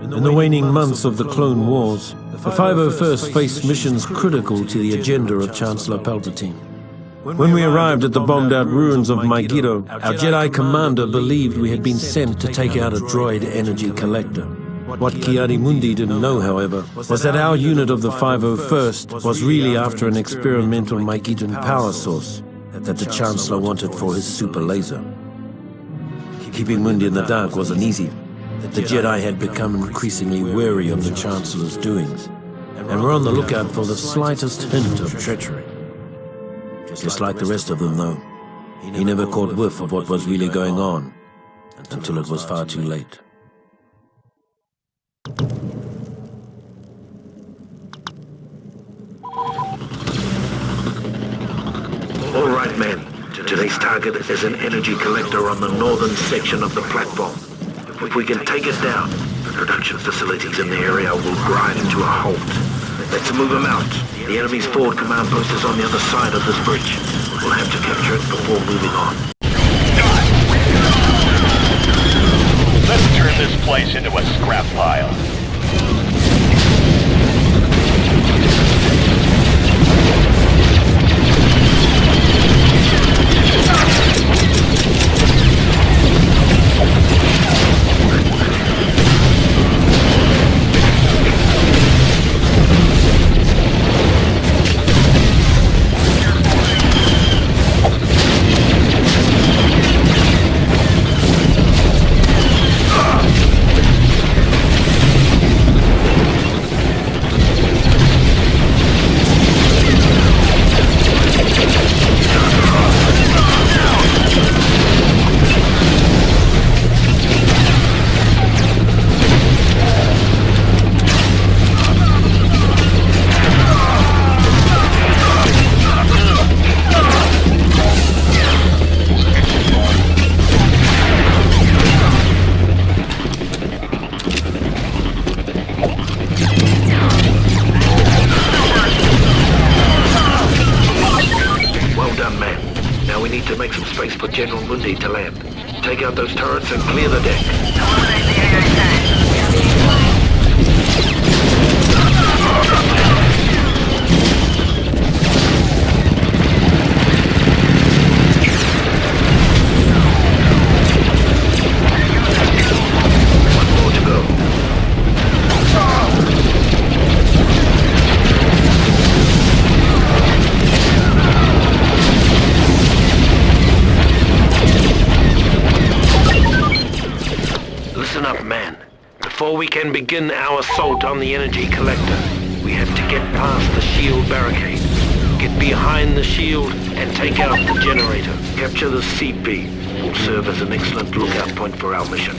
In the waning months of the Clone Wars, the 501st faced missions critical to the agenda of Chancellor Palpatine. When we arrived at the bombed-out ruins of Megiddo, our Jedi commander believed we had been sent to take out a droid energy collector. What Ki-Adi-Mundi didn't know, however, was that our unit of the 501st was really after an experimental Megiddan power source that the Chancellor wanted for his super laser. Keeping Mundi in the dark wasn't easy. The Jedi had become increasingly wary of the Chancellor's doings, and were on the lookout for the slightest hint of treachery. Just like the rest of them, though, he never caught whiff of what was really going on until it was far too late. All right, men. Today's target is an energy collector on the northern section of the platform. If we can take it down, the production facilities in the area will grind to a halt. Let's move them out. The enemy's forward command post is on the other side of this bridge. We'll have to capture it before moving on. Let's turn this place into a scrap pile. General Mundi to land. Take out those turrets and clear the deck. Eliminate the AA One more to go. Listen up, man. Before we can begin our assault on the energy collector, we have to get past the shield barricade. Get behind the shield and take out the generator. Capture the CP. Will serve as an excellent lookout point for our mission.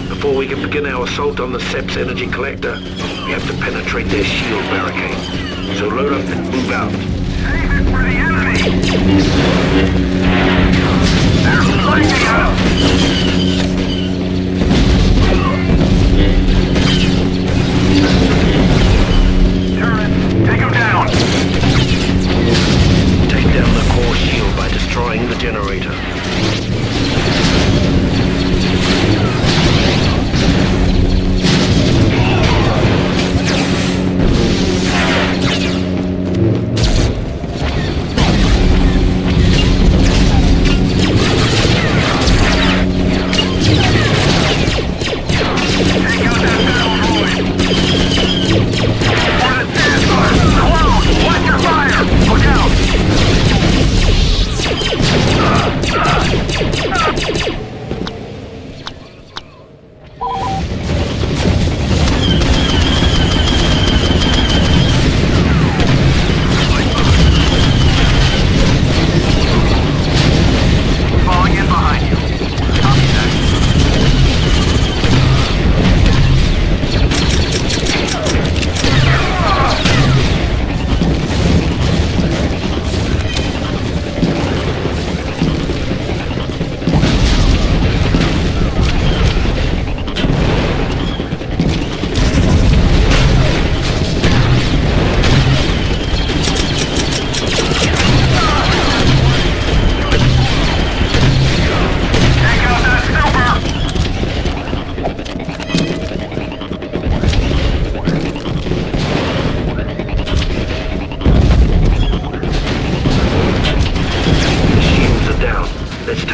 Before we can begin our assault on the SEP's energy collector, we have to penetrate their shield barricade. So load up and move out. Save it for the enemy! They're flanking out! Turret, take him down! Take down the core shield by destroying the generator.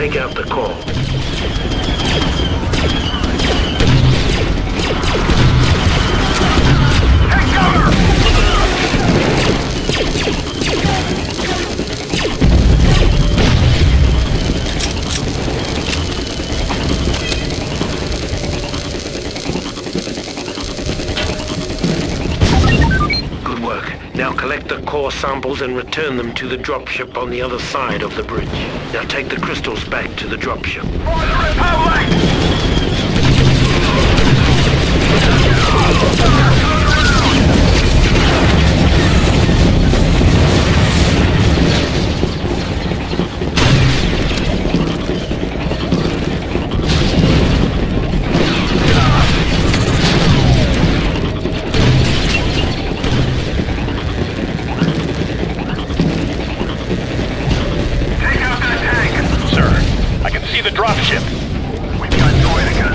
take out the core. Take cover! Good work. Now collect the core samples and return them to the dropship on the other side of the bridge. Now take the crystals back to the dropship. For the Republic! Take out that tank! Sir, I can see the dropship. We've got Zoetica.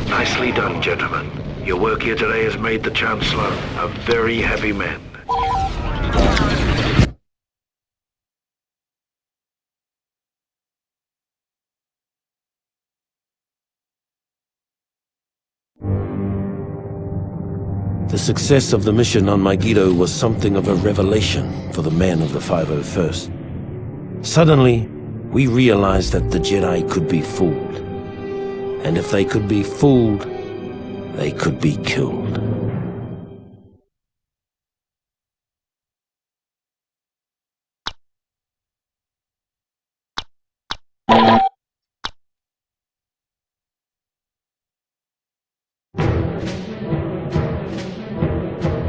Nicely done, gentlemen. Your work here today has made the Chancellor a very happy man. The success of the mission on Megiddo was something of a revelation for the men of the 501st. Suddenly, we realized that the Jedi could be fooled. And if they could be fooled, they could be killed.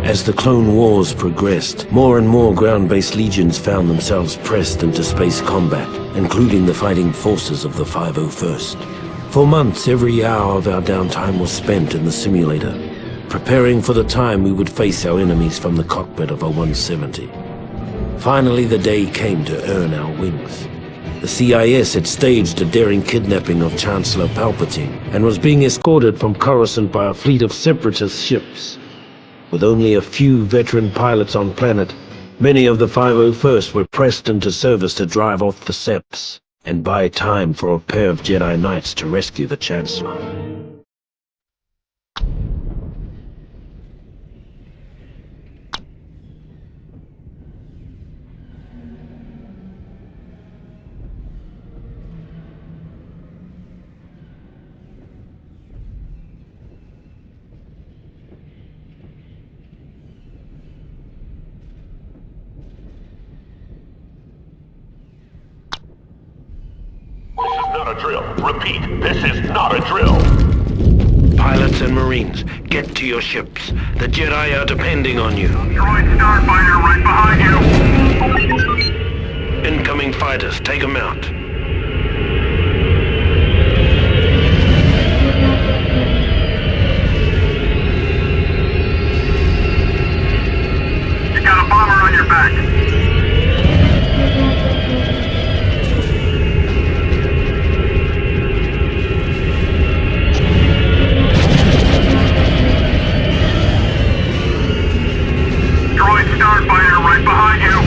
As the Clone Wars progressed, more and more ground-based legions found themselves pressed into space combat, including the fighting forces of the 501st. For months, every hour of our downtime was spent in the simulator, preparing for the time we would face our enemies from the cockpit of a 170. Finally, the day came to earn our wings. The CIS had staged a daring kidnapping of Chancellor Palpatine and was being escorted from Coruscant by a fleet of separatist ships. With only a few veteran pilots on planet, many of the 501st were pressed into service to drive off the Seps and buy time for a pair of Jedi Knights to rescue the Chancellor. Not a drill. Repeat, this is not a drill. Pilots and Marines, get to your ships. The Jedi are depending on you. Droid Starfighter right behind you! Incoming fighters, take them out. You got a bomber on your back! Droid Starfighter right behind you!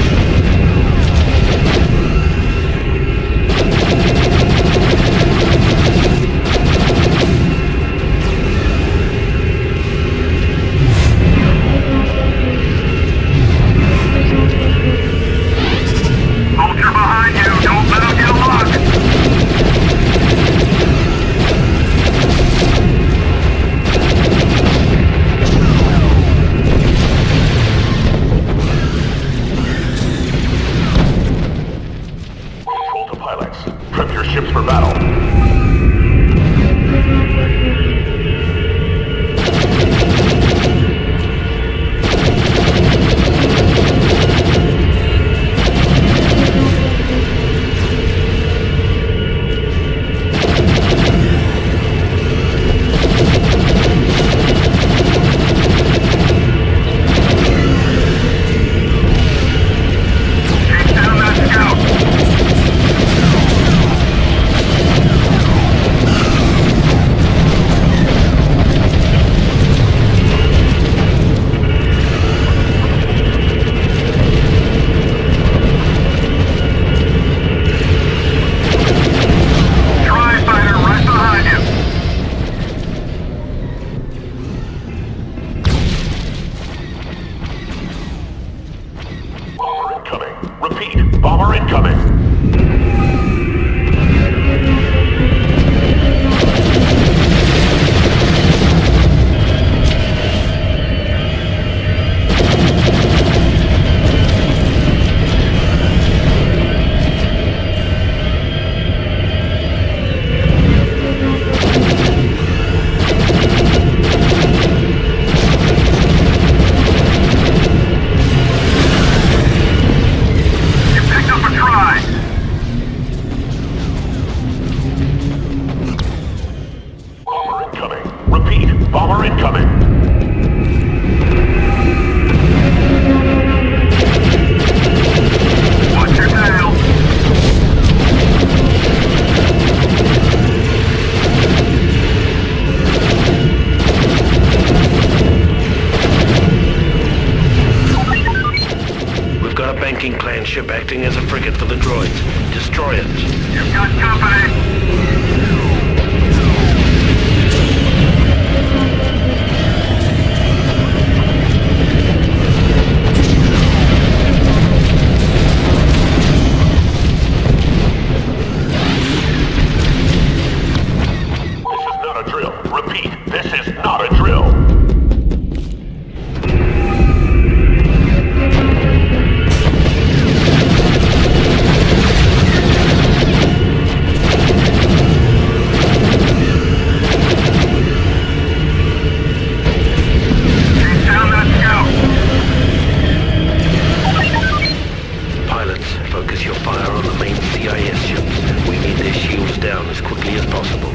Bomber incoming. Watch your tail. We've got a banking clan ship acting as a frigate for the droids. Destroy it. You've got company. This is not a drill. Repeat, this is not a drill. Take down that scout. Pilots, focus your fire on the main CIS ships. We need their shields down as quickly as possible.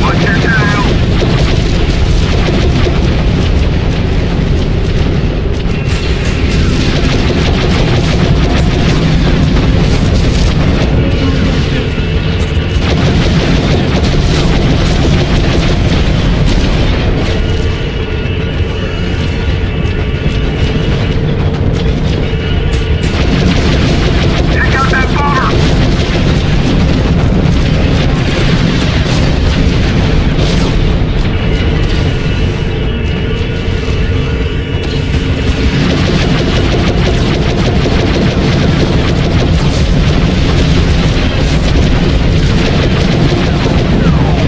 Watch your tail. Take out that bomber.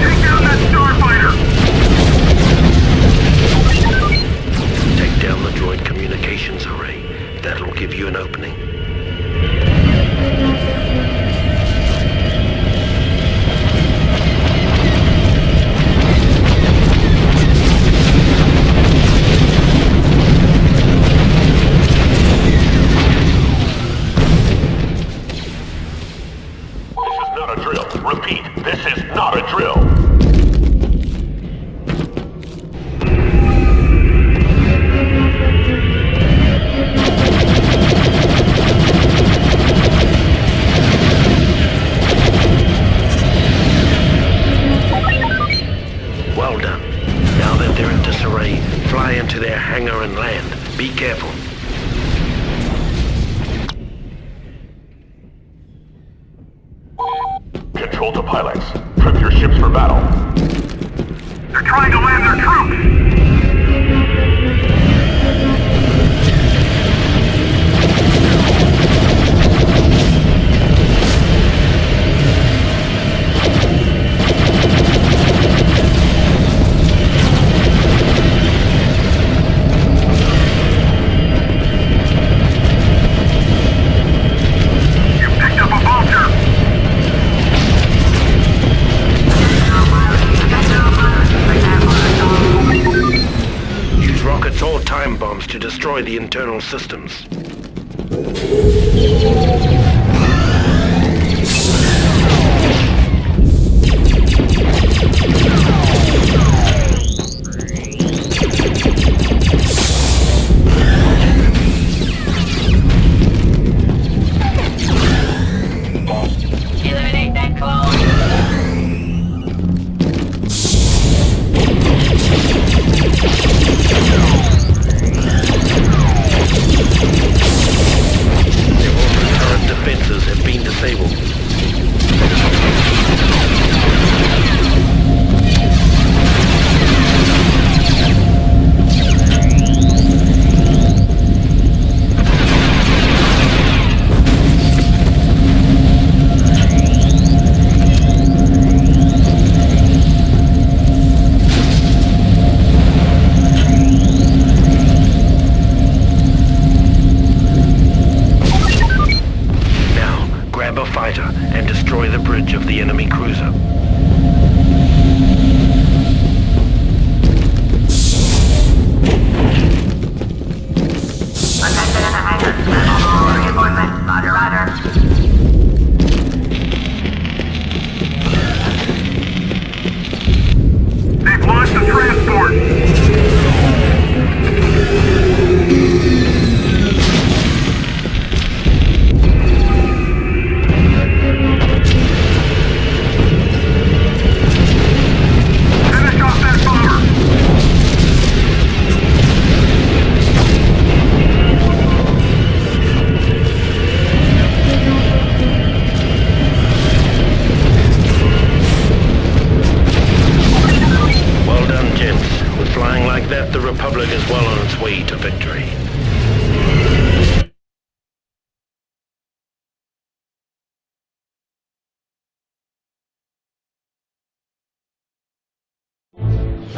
Take down that starfighter. Take down the droid communications array. That'll give you an opening. This is not a drill. Repeat, this is not a drill. Well done. Now that they're in disarray, fly into their hangar and land. Be careful. Control to pilots. Prep your ships for battle. They're trying to land their troops. You picked up a vulture. Use rockets or time bombs to destroy the internal systems. Eliminate that clone. Current defenses have been disabled.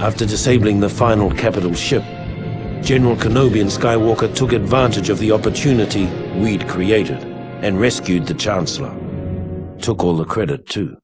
After disabling the final capital ship, General Kenobi and Skywalker took advantage of the opportunity we'd created and rescued the Chancellor. Took all the credit, too.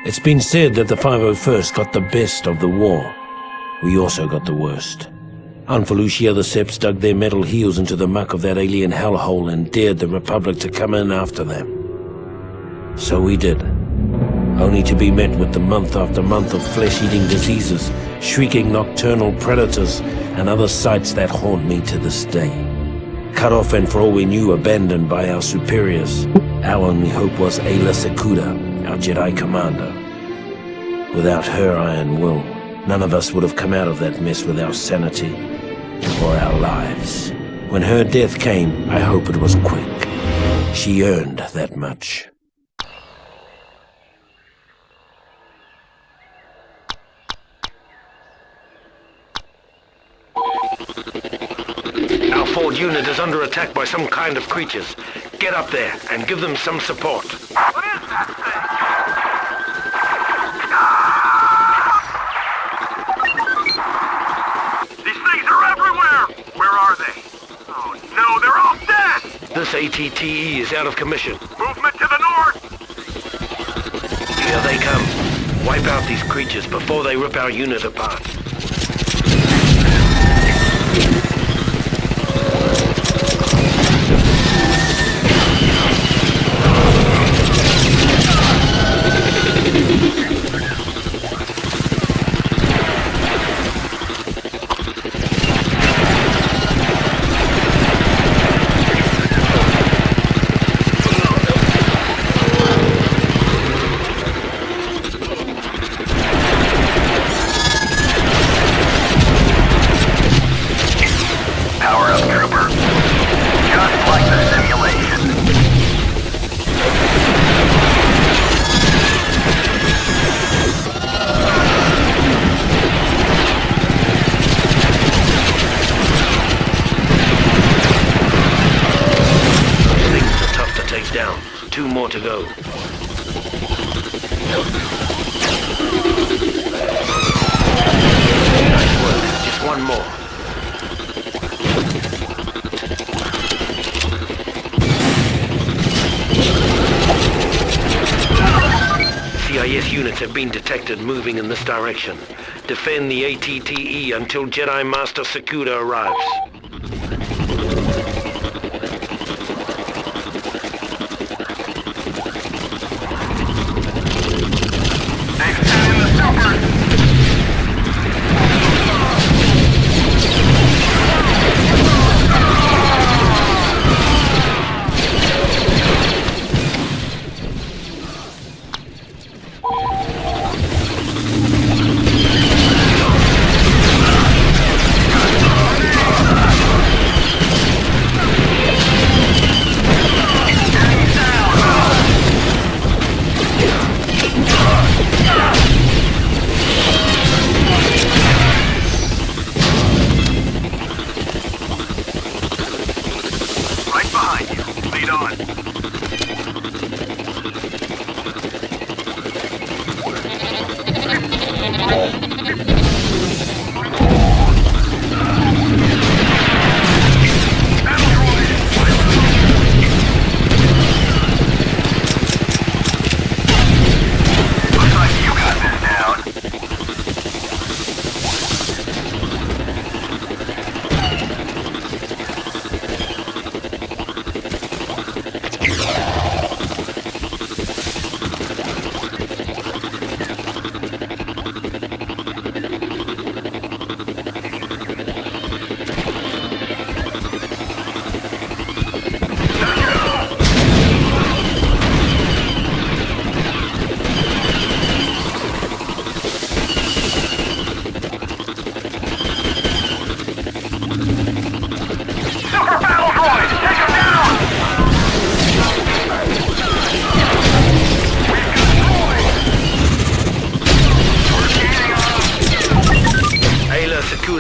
It's been said that the 501st got the best of the war. We also got the worst. On Felucia, the Seps dug their metal heels into the muck of that alien hellhole and dared the Republic to come in after them. So we did. Only to be met with the month after month of flesh-eating diseases, shrieking nocturnal predators, and other sights that haunt me to this day. Cut off and for all we knew, abandoned by our superiors. Our only hope was Ayla Secura, our Jedi commander. Without her iron will, none of us would have come out of that mess with our sanity or our lives. When her death came, I hope it was quick. She earned that much. Our forward unit is under attack by some kind of creatures. Get up there and give them some support. What is that thing? These things are everywhere! Where are they? Oh no, they're all dead! This ATTE is out of commission. Movement to the north! Here they come. Wipe out these creatures before they rip our unit apart. Two more to go. Nice work. Just one more. CIS units have been detected moving in this direction. Defend the ATTE until Jedi Master Secura arrives.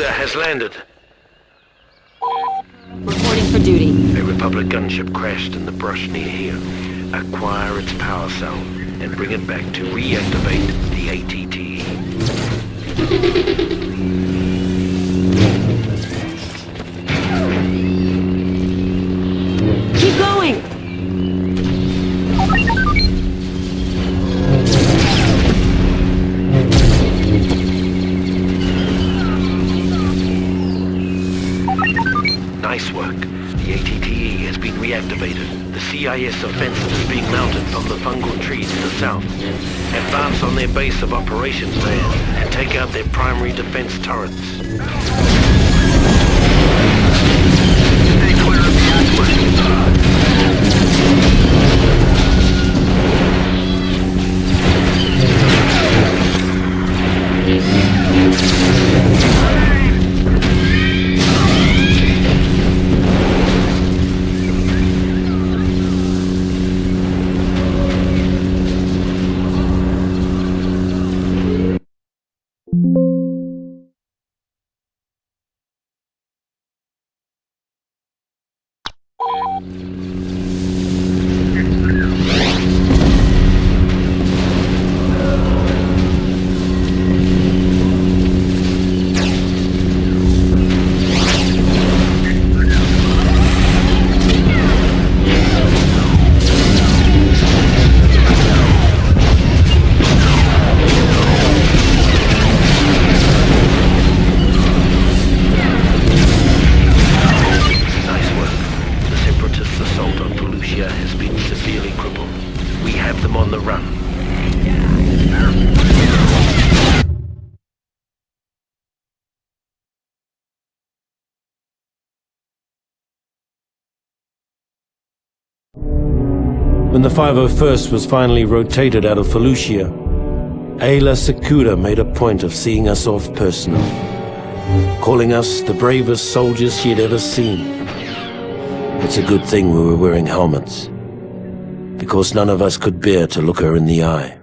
Barracuda has landed. Reporting for duty. A Republic gunship crashed in the brush near here. Acquire its power cell and bring it back to reactivate the ATTE. Keep going! Nice work. The ATTE has been reactivated. The CIS offensive is being mounted from the fungal trees to the south. Advance on their base of operations there and take out their primary defense turrets. Stay clear of the atlas. When the 501st was finally rotated out of Felucia, Ayla Secura made a point of seeing us off personally, calling us the bravest soldiers she had ever seen. It's a good thing we were wearing helmets, because none of us could bear to look her in the eye.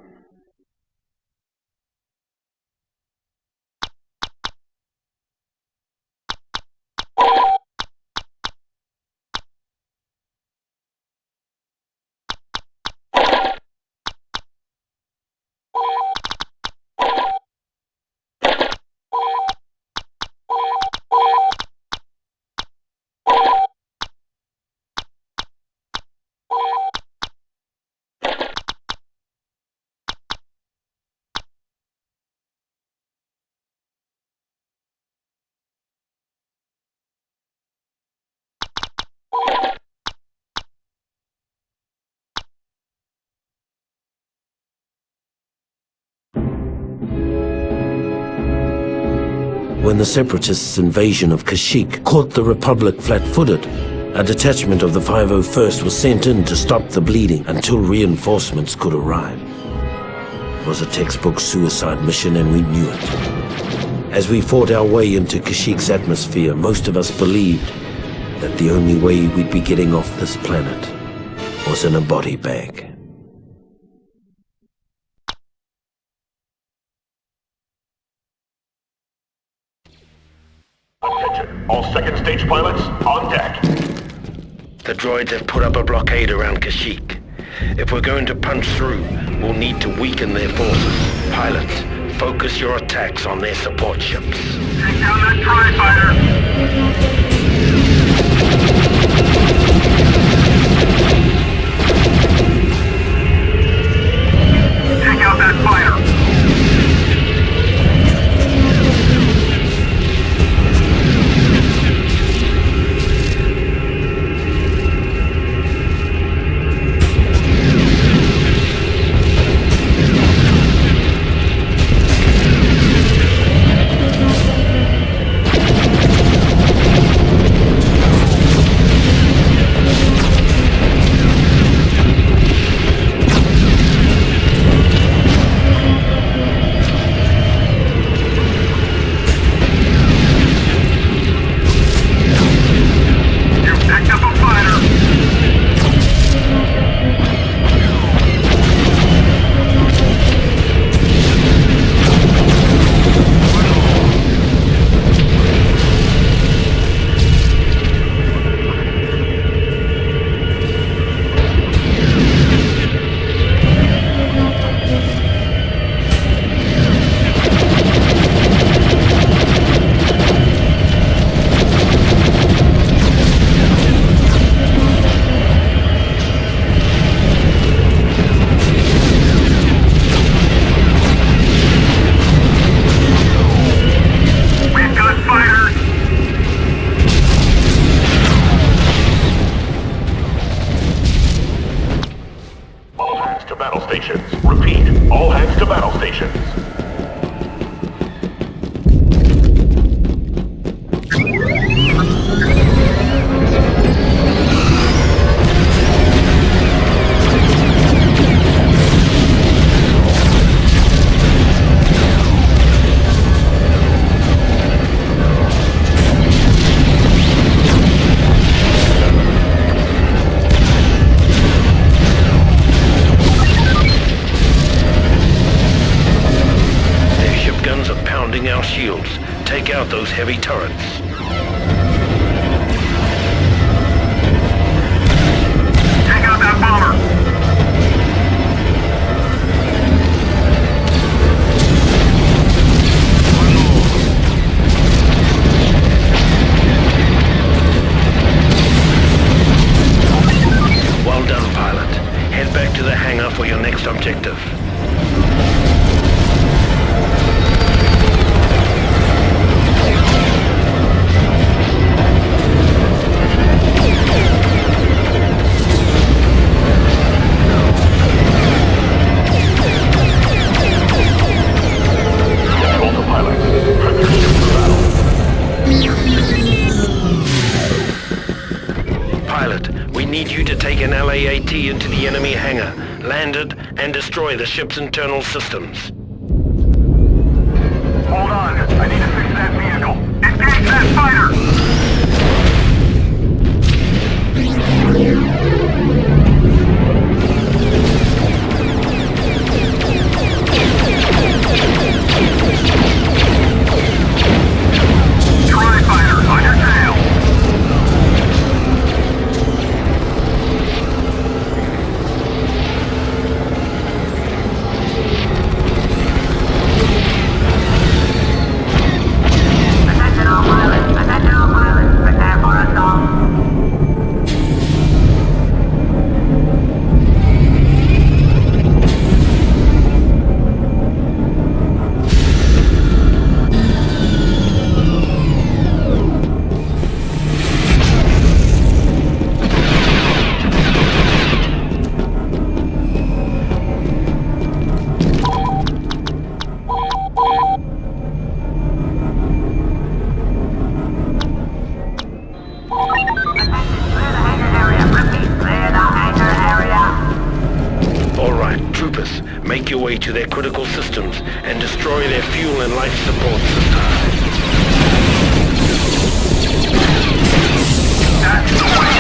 When the Separatists' invasion of Kashyyyk caught the Republic flat-footed, a detachment of the 501st was sent in to stop the bleeding until reinforcements could arrive. It was a textbook suicide mission and we knew it. As we fought our way into Kashyyyk's atmosphere, most of us believed that the only way we'd be getting off this planet was in a body bag. Attention, all second stage pilots on deck. The droids have put up a blockade around Kashyyyk. If we're going to punch through, we'll need to weaken their forces. Pilots, focus your attacks on their support ships. Take down that tri-fighter! Take out that fighter! take out those heavy turrets. Take out that bomber! Well done, pilot. Head back to the hangar for your next objective. Control to pilot. Prep your ship for battle. Pilot, we need you to take an LAAT into the enemy hangar, land it, and destroy the ship's internal systems. Hold on, I need to fix that vehicle. Engage that fighter! Tri-fighter, on your tail! Troopers, make your way to their critical systems and destroy their fuel and life support systems. That's the way!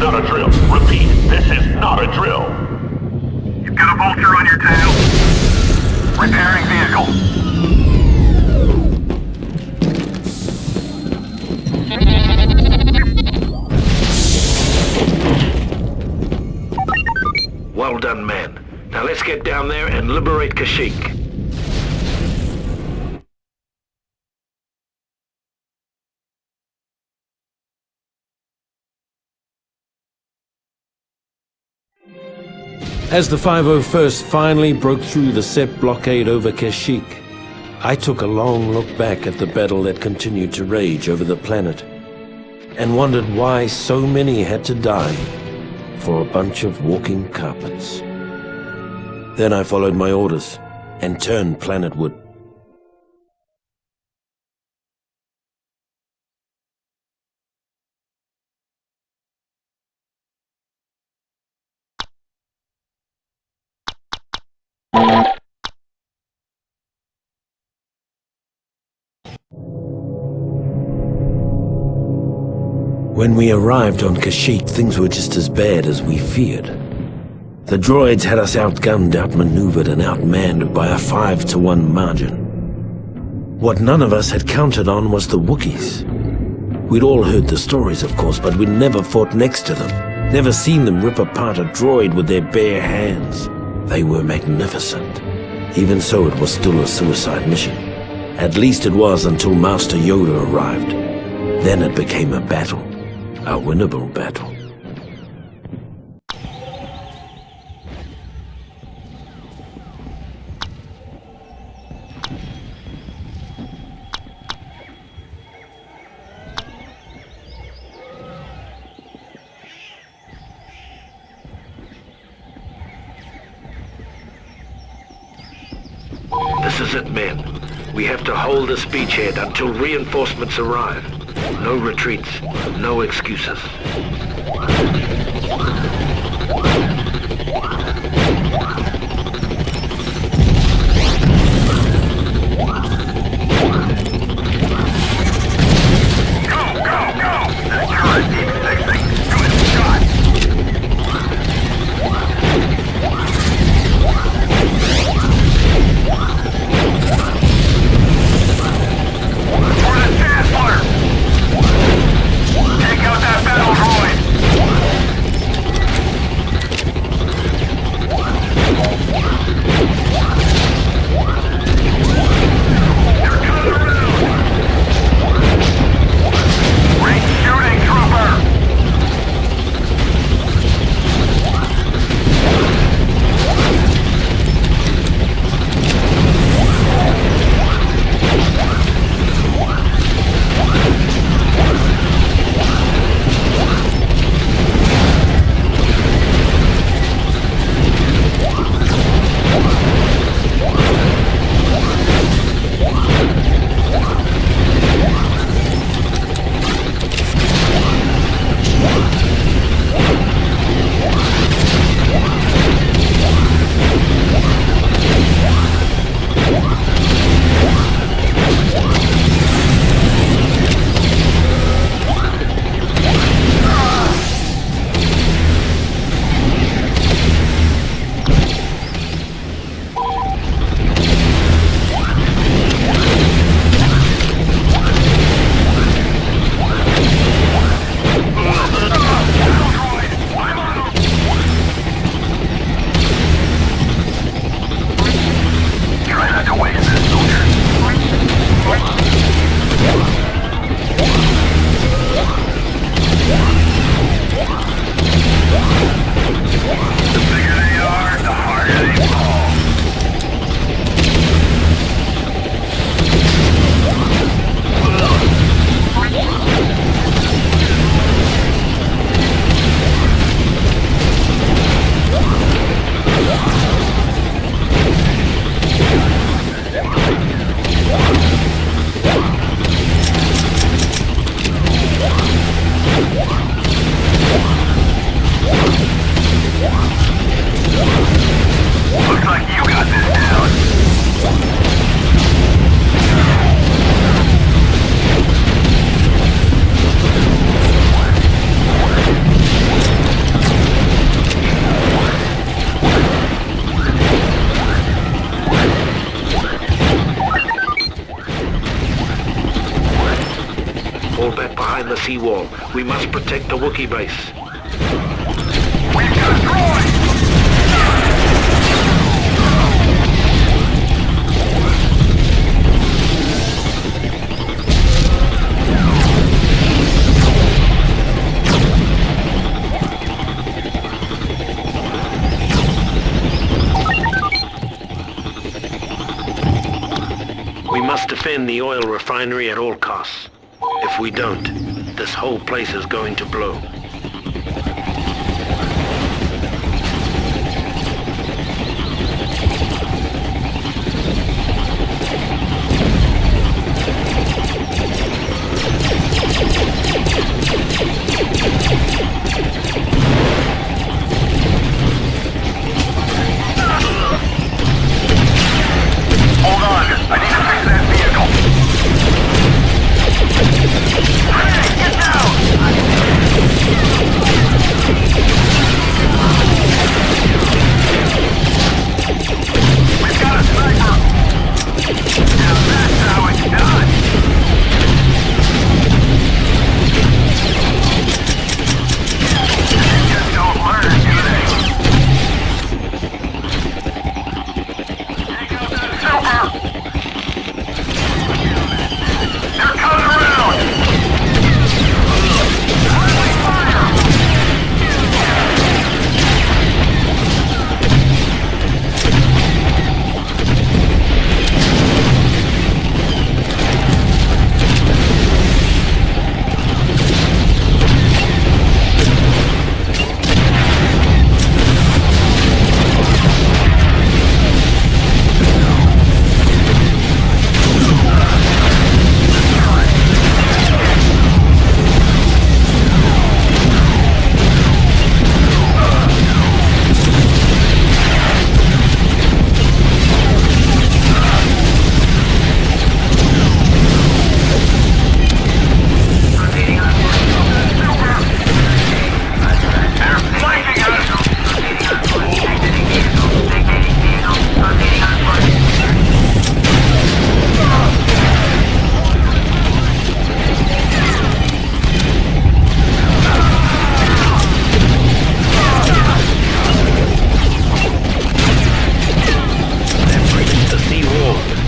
not a drill. Repeat, this is not a drill. You've got a vulture on your tail. Repairing vehicle. Well done, man. Now let's get down there and liberate Kashyyyk. As the 501st finally broke through the Sep blockade over Kashyyyk, I took a long look back at the battle that continued to rage over the planet, and wondered why so many had to die for a bunch of walking carpets. Then I followed my orders and turned planetward. When we arrived on Kashyyyk, things were just as bad as we feared. The droids had us outgunned, outmaneuvered, and outmanned by a 5-to-1 margin. What none of us had counted on was the Wookiees. We'd all heard the stories, of course, but we'd never fought next to them, never seen them rip apart a droid with their bare hands. They were magnificent. Even so, it was still a suicide mission. At least it was until Master Yoda arrived. Then it became a battle. A winnable battle. This is it, men. We have to hold this beachhead until reinforcements arrive. No retreats, no excuses. the seawall. We must protect the Wookiee base. We've got droids! must defend the oil refinery at all costs. If we don't, this whole place is going to blow. Hold on. I need to fix that vehicle. Hey, get down! We've got a sniper. Now that's how it's done. They just don't learn, do they? Take out that super! They're coming around! Friendly fire!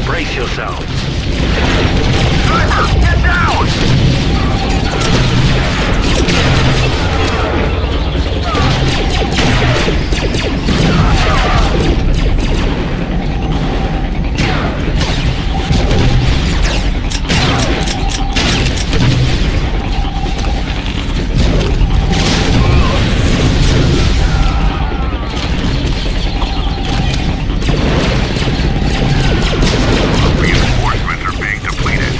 Brace yourselves. Sniper, get down! Reinforcements are being depleted.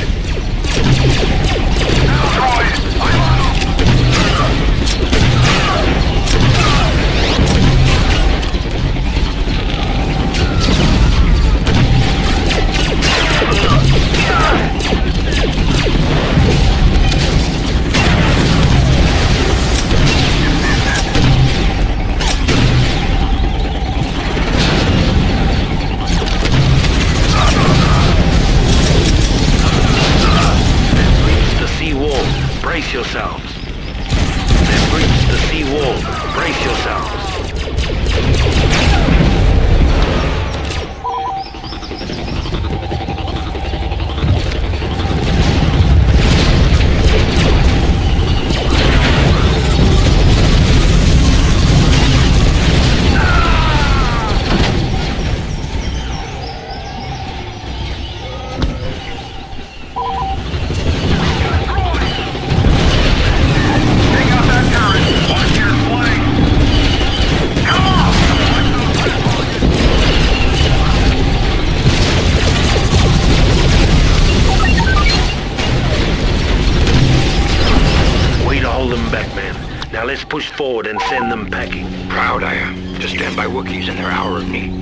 Troy, I'm on them! The sea wall. Brace yourselves. They've breached the sea wall. Brace yourselves. Take out that turret! Watch your flank! Come on! Watch those missiles! Way to hold them back, man. Now let's push forward and send them packing. Proud I am to stand by Wookiees in their hour of need.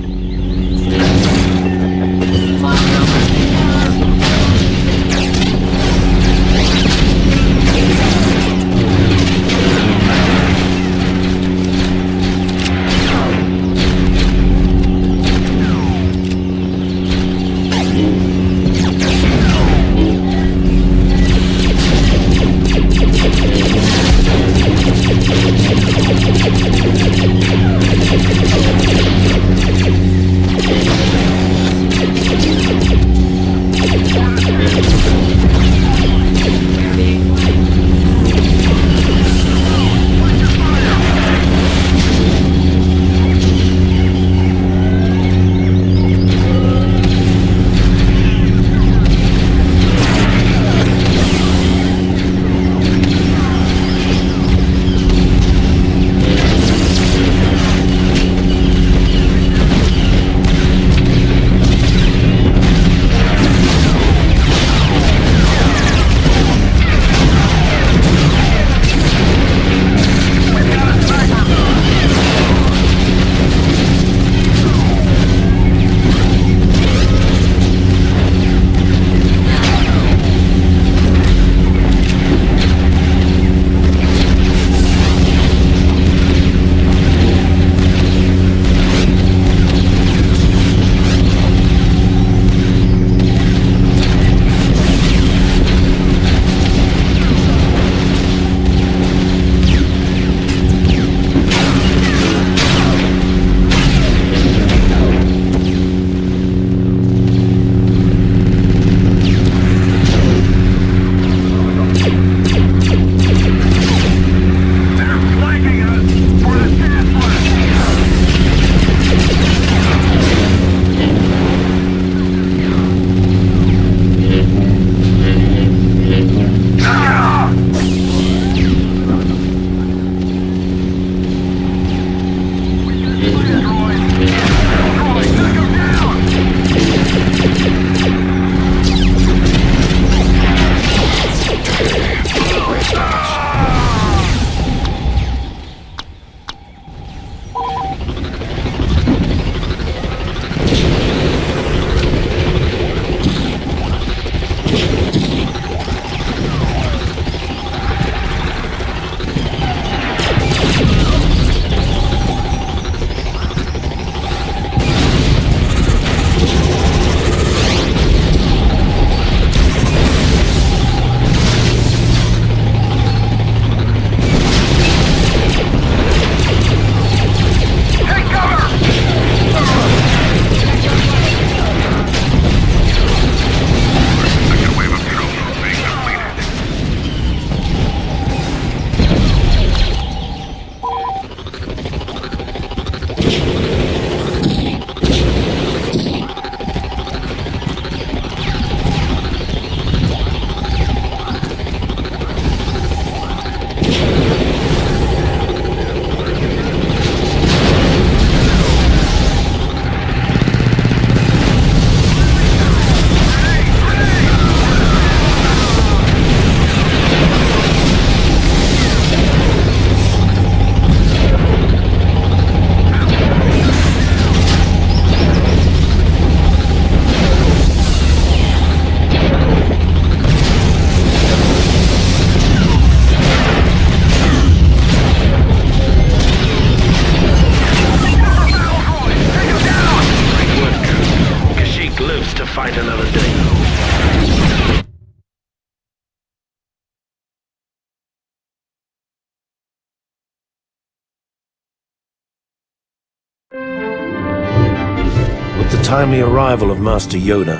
the timely arrival of Master Yoda,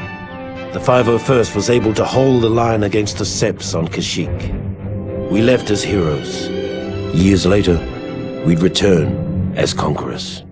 the 501st was able to hold the line against the Seps on Kashyyyk. We left as heroes. Years later, we'd return as conquerors.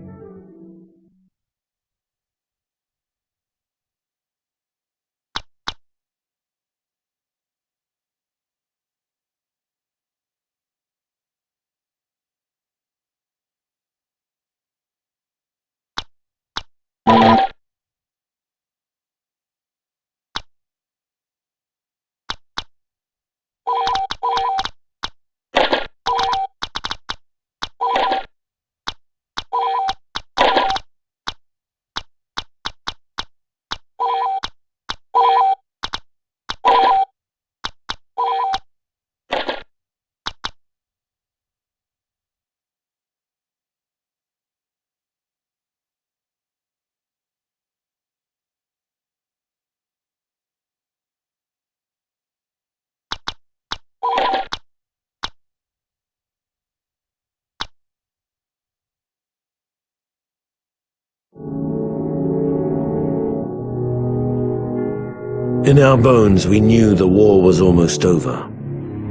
In our bones, we knew the war was almost over.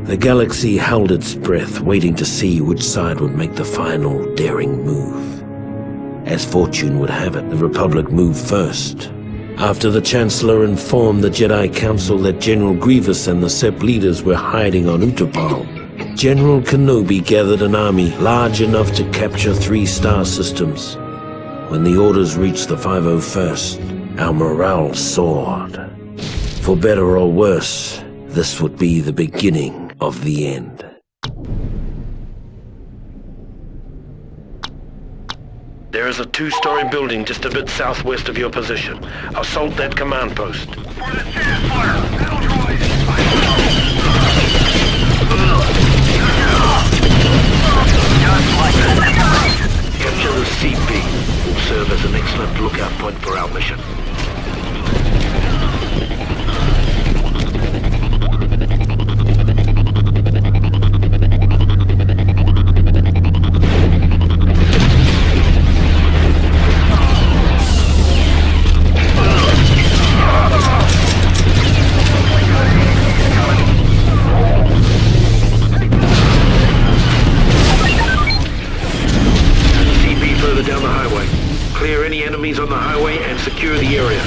The galaxy held its breath, waiting to see which side would make the final, daring move. As fortune would have it, the Republic moved first. After the Chancellor informed the Jedi Council that General Grievous and the Sep leaders were hiding on Utapau, General Kenobi gathered an army large enough to capture 3 star systems. When the orders reached the 501st, our morale soared. For better or worse, this would be the beginning of the end. There is a 2-story building just a bit southwest of your position. Assault that command post. Capture the CP will serve as an excellent lookout point for our mission. Down the highway. Clear any enemies on the highway and secure the area.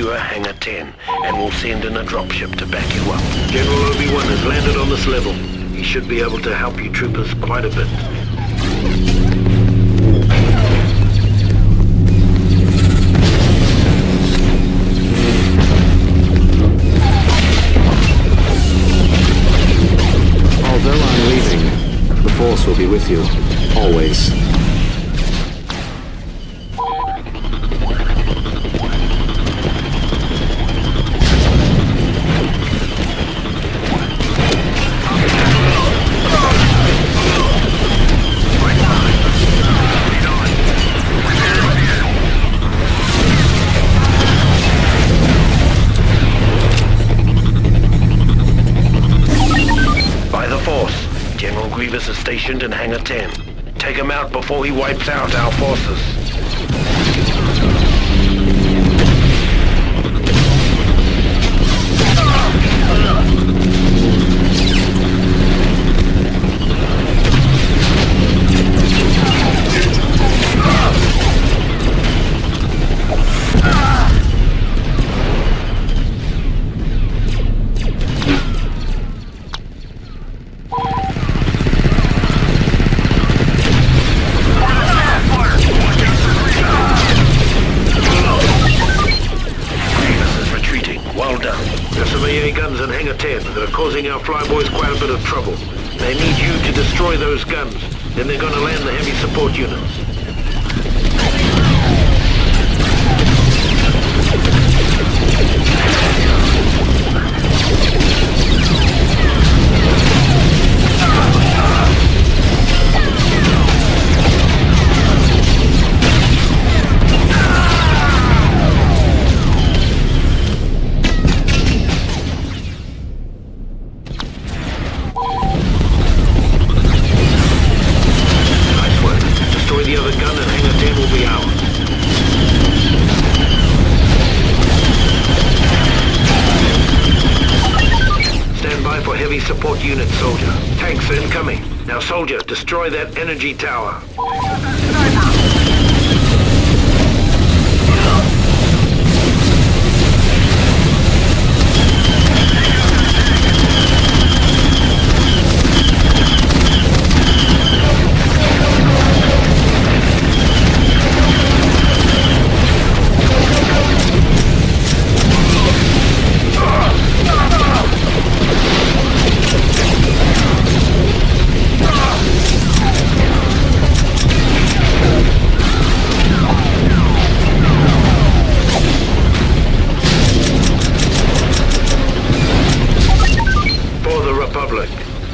Hangar 10, and we'll send in a dropship to back you up. General Obi-Wan has landed on this level. He should be able to help you troopers quite a bit. Although I'm leaving, the Force will be with you, always. Grievous is stationed in Hangar 10. Take him out before he wipes out our forces. that are causing our flyboys quite a bit of trouble. They need you to destroy those guns. Then they're going to land the heavy support units. Support unit, soldier. Tanks incoming. Now, soldier, destroy that energy tower.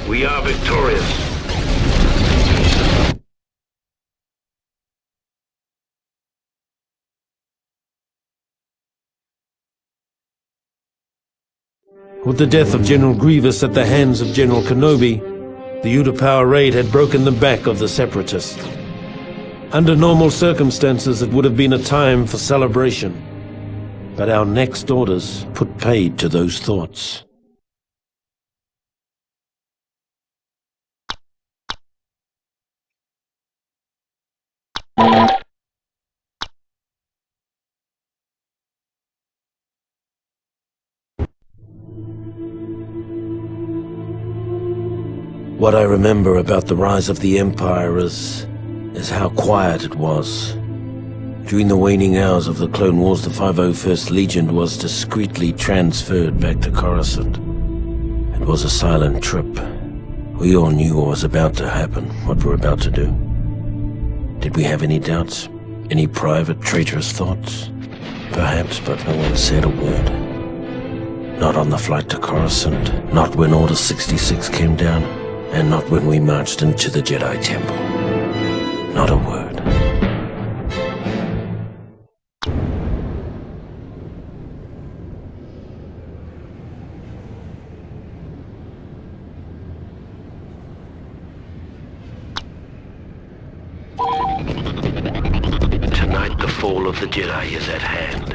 We are victorious. With the death of General Grievous at the hands of General Kenobi, the Utapau raid had broken the back of the Separatists. Under normal circumstances, it would have been a time for celebration. But our next orders put paid to those thoughts. What I remember about the rise of the Empire is how quiet it was. During the waning hours of the Clone Wars, the 501st Legion was discreetly transferred back to Coruscant. It was a silent trip. We all knew what was about to happen, what we're about to do. Did we have any doubts? Any private, traitorous thoughts? Perhaps, but no one said a word. Not on the flight to Coruscant, not when Order 66 came down, and not when we marched into the Jedi Temple. Not a word. Tonight the fall of the Jedi is at hand.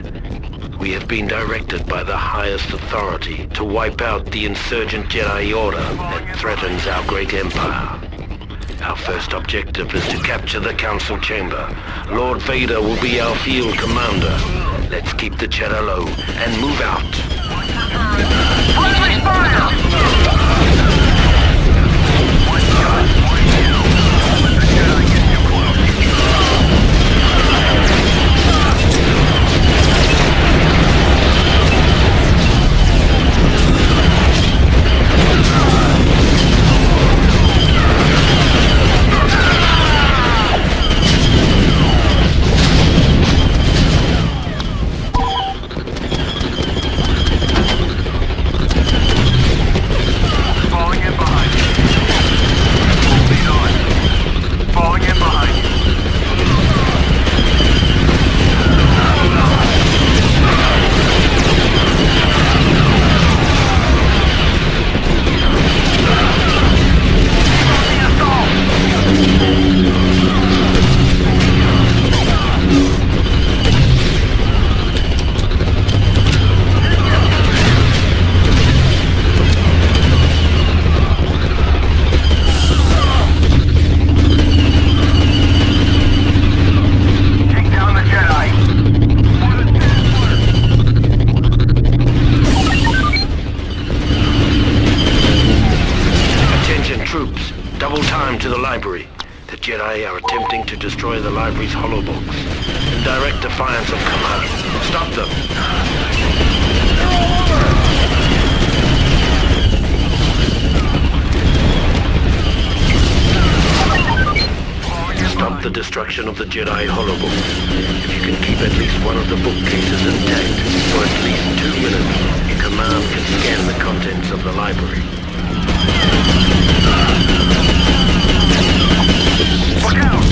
We have been directed by the highest authority to wipe out the insurgent Jedi Order that threatens our great empire. Our first objective is to capture the Council Chamber. Lord Vader will be our field commander. Let's keep the cheddar low and move out. Friendly fire! The Jedi are attempting to destroy the library's holobox. In direct defiance of command. Stop them! the destruction of the Jedi holobook. If you can keep at least one of the bookcases intact for at least 2 minutes, Command can scan the contents of the library. Look out!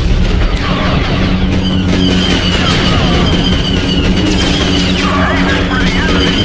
Aiming for the enemy!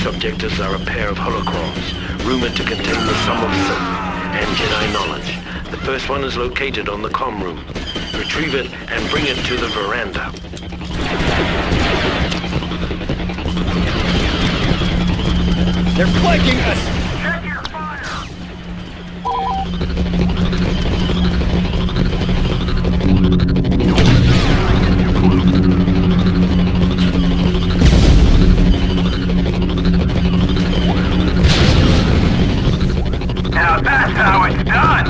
Objectives are a pair of holocrons, rumored to contain the sum of silk and Jedi knowledge. The first one is located on the comm room. Retrieve it and bring it to the veranda. They're flanking us! Check your fire! Now that's how it's done!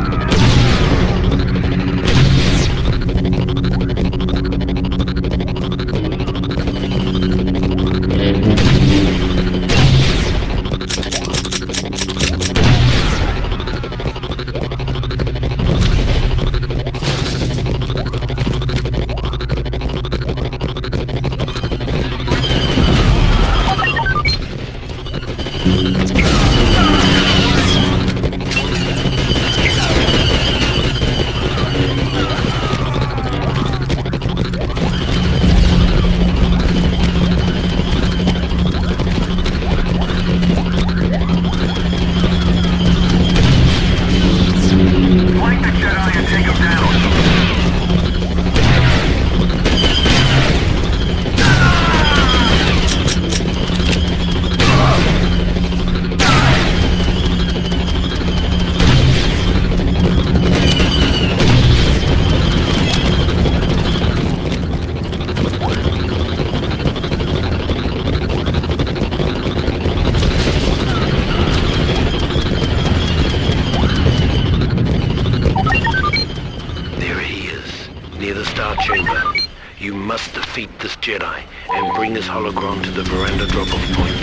You must defeat this Jedi and bring this holocron to the veranda drop-off point.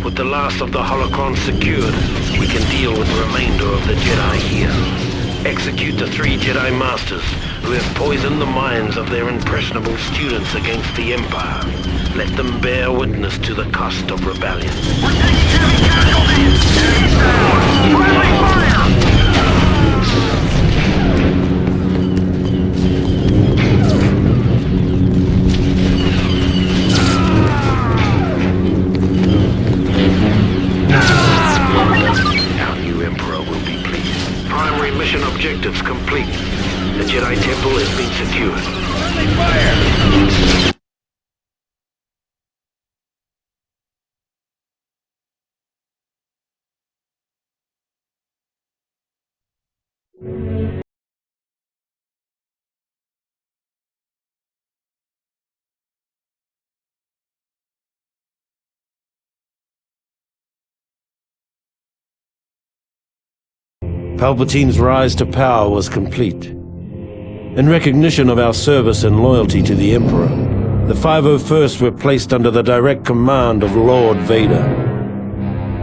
With the last of the holocrons secured, we can deal with the remainder of the Jedi here. Execute the 3 Jedi Masters who have poisoned the minds of their impressionable students against the Empire. Let them bear witness to the cost of rebellion. We're taking heavy casualties! Enemies down! Friendly fire! Our new Emperor will be pleased. Primary mission objectives complete. The Jedi Temple has been secured. Friendly fire! Palpatine's rise to power was complete. In recognition of our service and loyalty to the Emperor, the 501st were placed under the direct command of Lord Vader.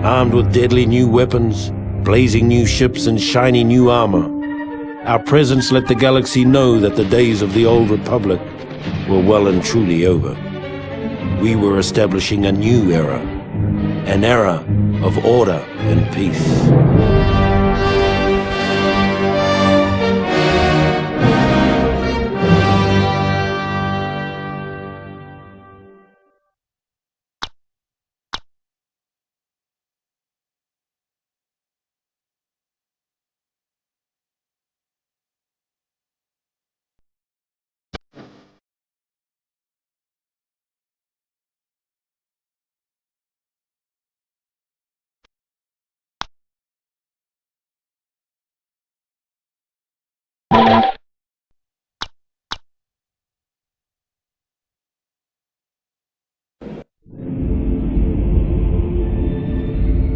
Armed with deadly new weapons, blazing new ships, and shiny new armor, our presence let the galaxy know that the days of the old Republic were well and truly over. We were establishing a new era, an era of order and peace.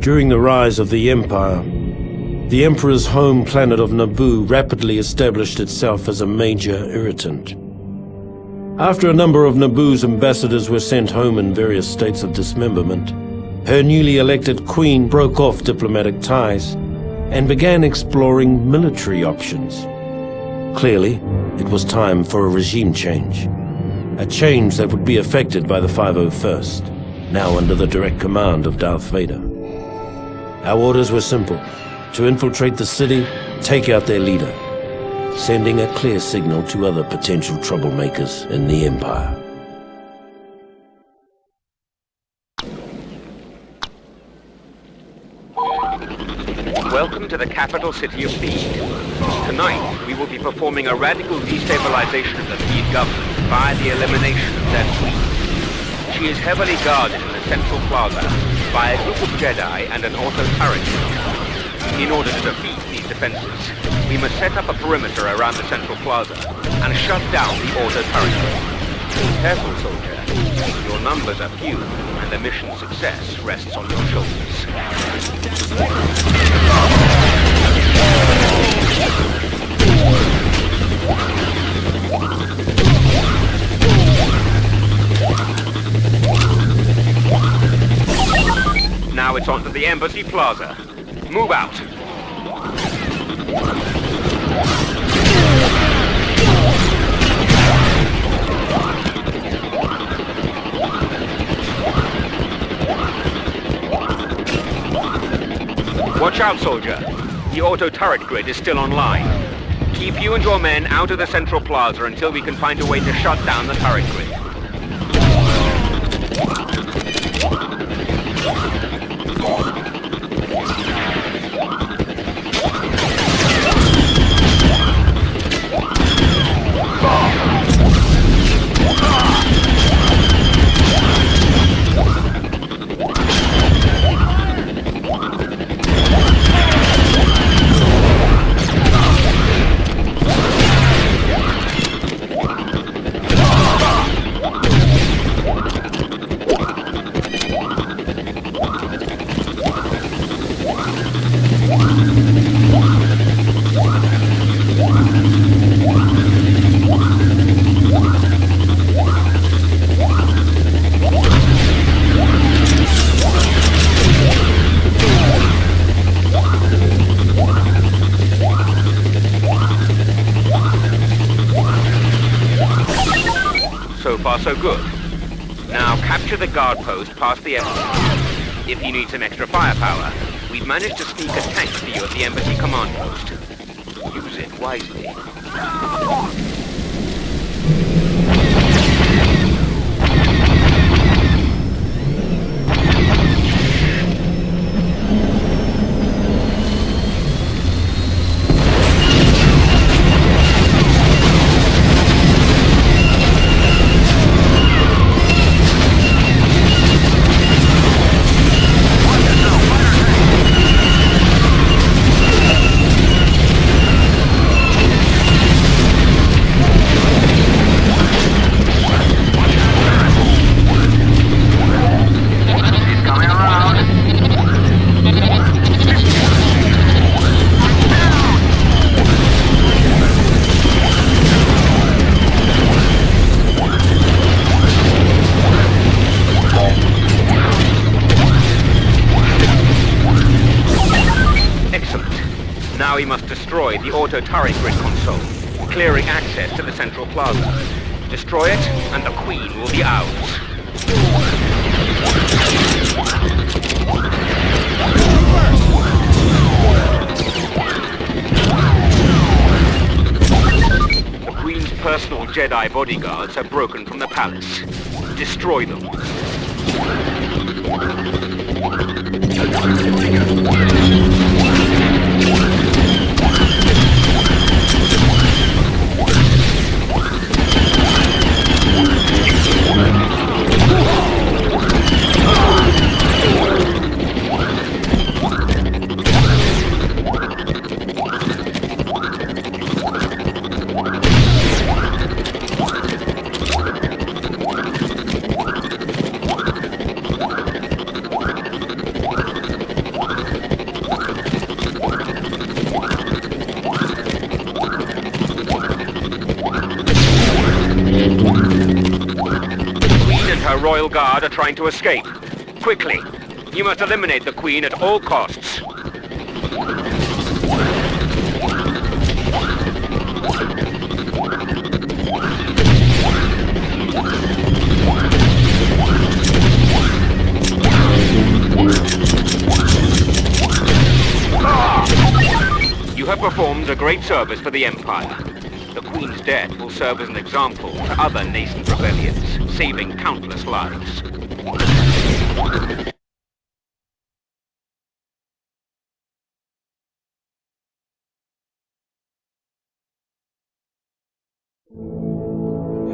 During the rise of the Empire, the Emperor's home planet of Naboo rapidly established itself as a major irritant. After a number of Naboo's ambassadors were sent home in various states of dismemberment, her newly elected queen broke off diplomatic ties and began exploring military options. Clearly, it was time for a regime change. A change that would be effected by the 501st, now under the direct command of Darth Vader. Our orders were simple: to infiltrate the city, take out their leader, sending a clear signal to other potential troublemakers in the Empire. Welcome to the capital city of Theed. Tonight, we will be performing a radical destabilization of the Theed government by the elimination of their queen. She is heavily guarded in the central plaza by a group of Jedi and an auto turret. In order to defeat these defenses, we must set up a perimeter around the central plaza and shut down the auto turret. Careful, soldier. Your numbers are few, and the mission's success rests on your shoulders. Now it's on to the Embassy Plaza. Move out. Watch out, soldier. The auto turret grid is still online. Keep you and your men out of the central plaza until we can find a way to shut down the turret grid. So far, so good. Now capture the guard post past the embassy. If you need some extra firepower, we've managed to sneak a tank for you at the embassy command post. Use it wisely. Now we must destroy the auto-turret grid console, clearing access to the central plaza. Destroy it, and the Queen will be ours. The Queen's personal Jedi bodyguards have broken from the palace. Destroy them. Royal Guard are trying to escape. Quickly! You must eliminate the Queen at all costs. You have performed a great service for the Empire. The Queen's death will serve as an example to other nascent rebellions, saving countless lives.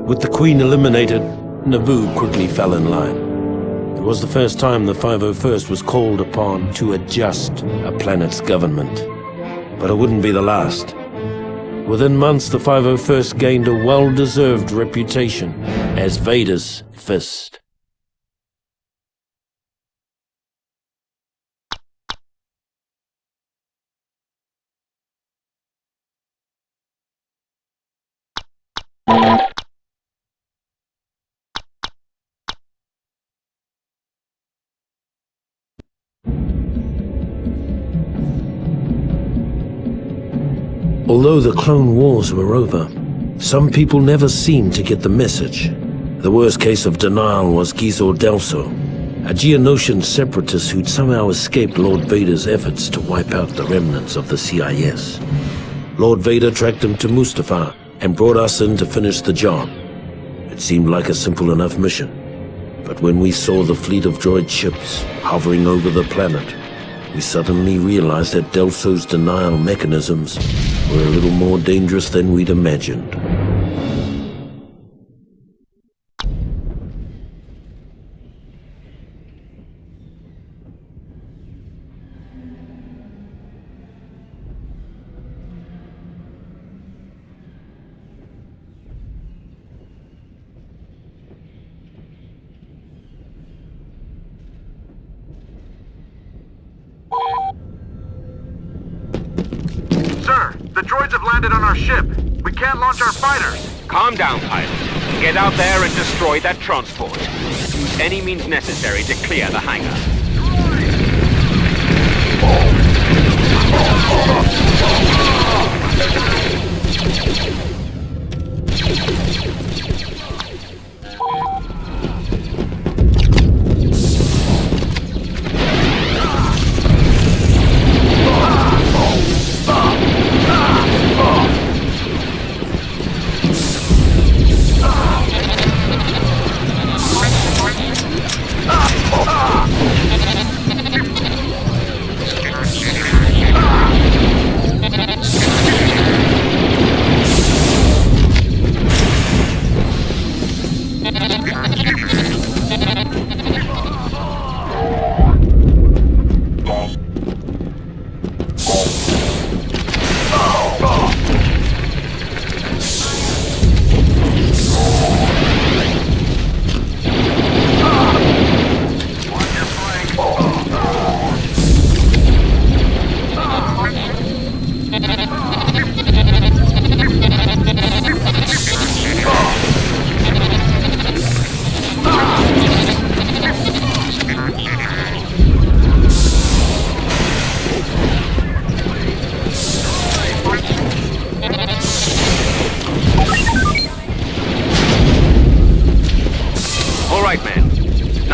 With the Queen eliminated, Naboo quickly fell in line. It was the first time the 501st was called upon to adjust a planet's government. But it wouldn't be the last. Within months, the 501st gained a well-deserved reputation as Vader's fist. Although the Clone Wars were over, some people never seemed to get the message. The worst case of denial was Gizor Delso, a Geonosian separatist who'd somehow escaped Lord Vader's efforts to wipe out the remnants of the CIS. Lord Vader tracked him to Mustafar and brought us in to finish the job. It seemed like a simple enough mission, but when we saw the fleet of droid ships hovering over the planet, we suddenly realized that Delso's denial mechanisms were a little more dangerous than we'd imagined. Sir, the droids have landed on our ship. We can't launch our fighters. Calm down, pilot. Get out there and destroy that transport. Use any means necessary to clear the hangar.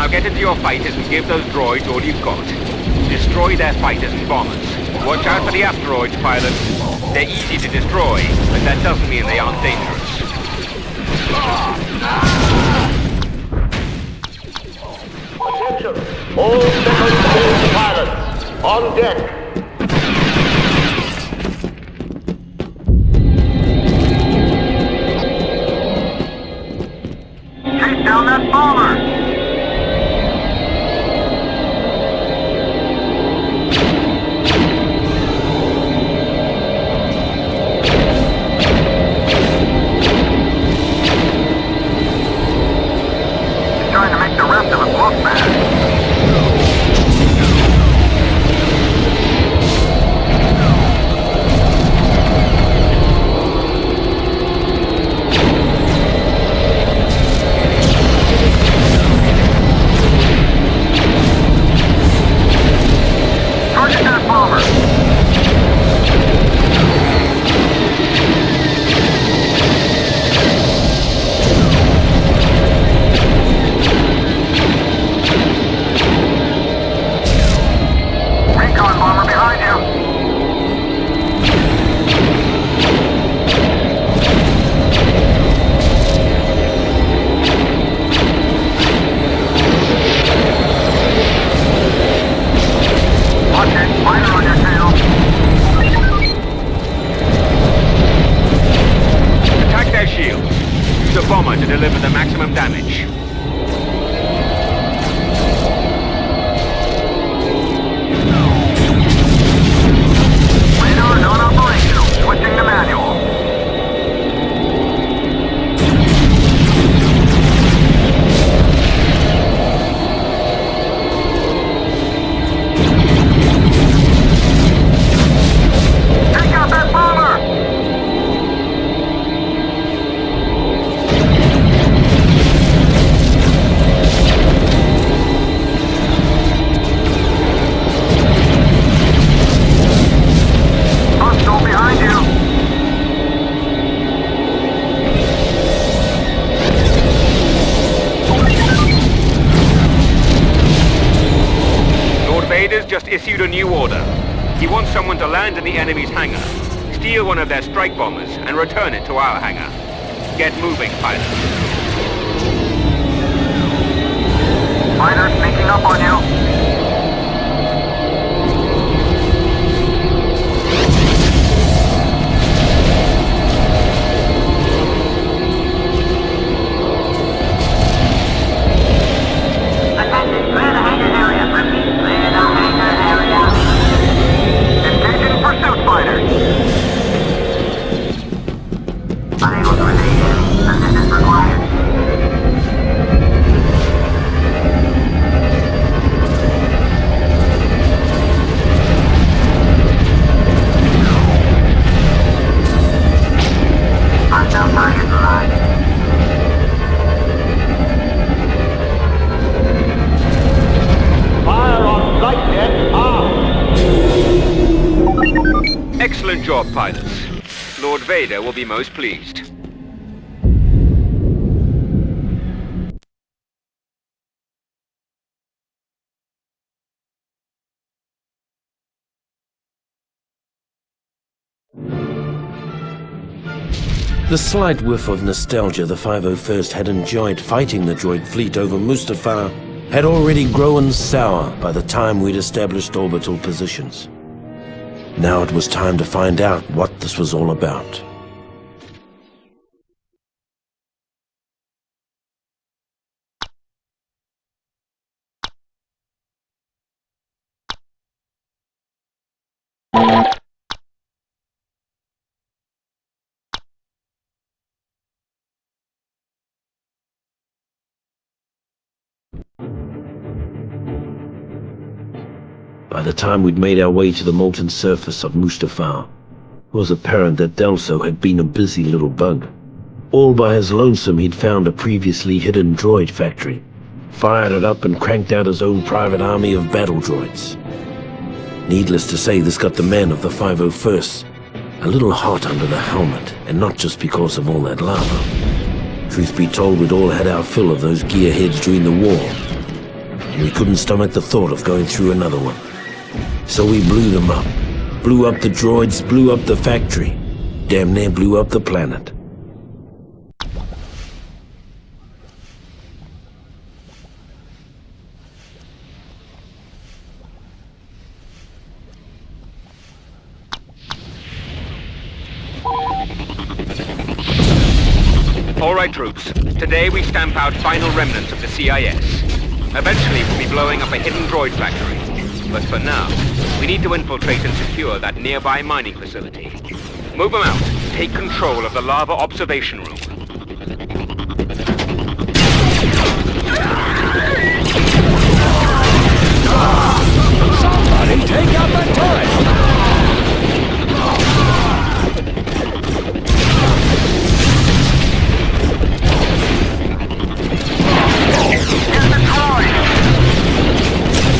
Now get into your fighters and give those droids all you've got. Destroy their fighters and bombers. Watch out for the asteroids, pilots. They're easy to destroy, but that doesn't mean they aren't dangerous. Attention! All second stage pilots, on deck! Chase down that bomber! Trying to make the rest of us look bad. Target that bomber. Recon bomber behind you. Watch it, fighter on your tail. Attack their shields. Use a bomber to deliver the maximum damage. Radar non-operational. Switching to manual. Take out that bomber! Hostile behind you. Lord Vader's just issued a new order. He wants someone to land in the enemy's hangar, steal one of their strike bombers, and return it to our hangar. Get moving, pilots. Fighter sneaking up on you. Engaging pursuit fighters. Assistance required. Hostile target alive. Fire on sight net armed! Excellent job, pilots. Lord Vader will be most pleased. The slight whiff of nostalgia the 501st had enjoyed fighting the droid fleet over Mustafar had already grown sour by the time we'd established orbital positions. Now it was time to find out what this was all about. By the time we'd made our way to the molten surface of Mustafar, it was apparent that Delso had been a busy little bug. All by his lonesome, he'd found a previously hidden droid factory, fired it up and cranked out his own private army of battle droids. Needless to say, this got the men of the 501st a little hot under the helmet, and not just because of all that lava. Truth be told, we'd all had our fill of those gearheads during the war. We couldn't stomach the thought of going through another one. So we blew them up. Blew up the droids, blew up the factory. Damn near blew up the planet. All right, troops. Today we stamp out final remnants of the CIS. Eventually we'll be blowing up a hidden droid factory. But for now, we need to infiltrate and secure that nearby mining facility. Move them out. Take control of the lava observation room. Somebody take out that turret!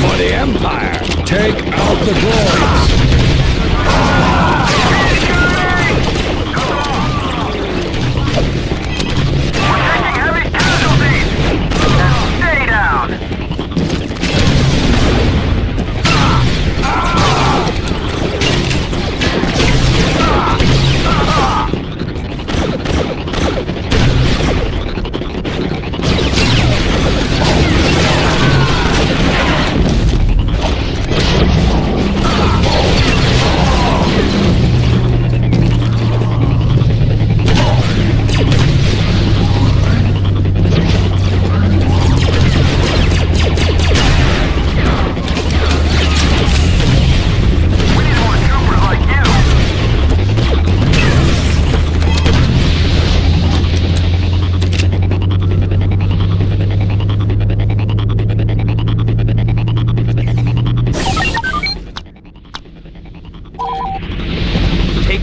For the Empire, take out the droids!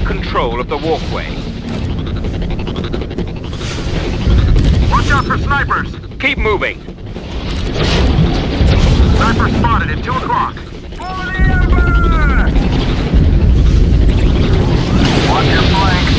Control of the walkway. Watch out for snipers! Keep moving. Sniper spotted at 2 o'clock. For the Empire! Watch your flank.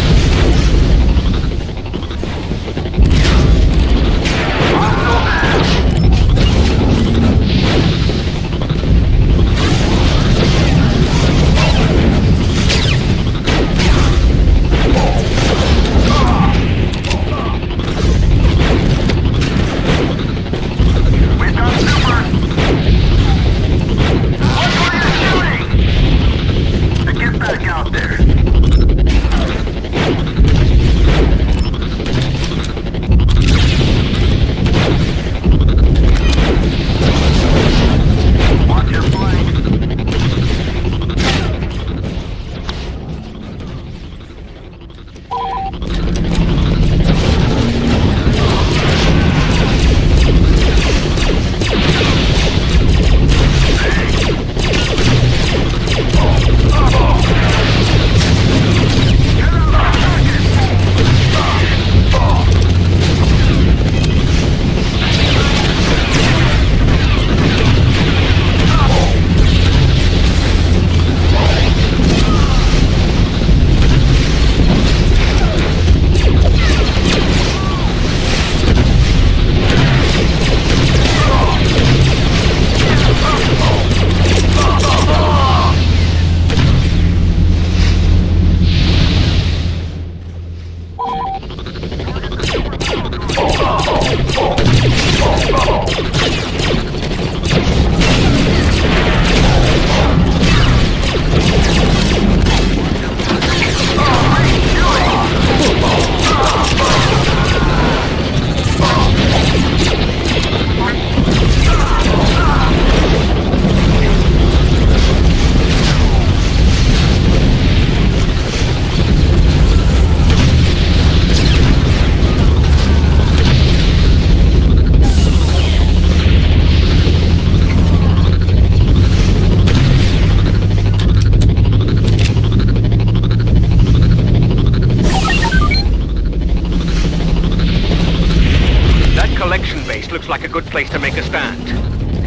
Looks like a good place to make a stand.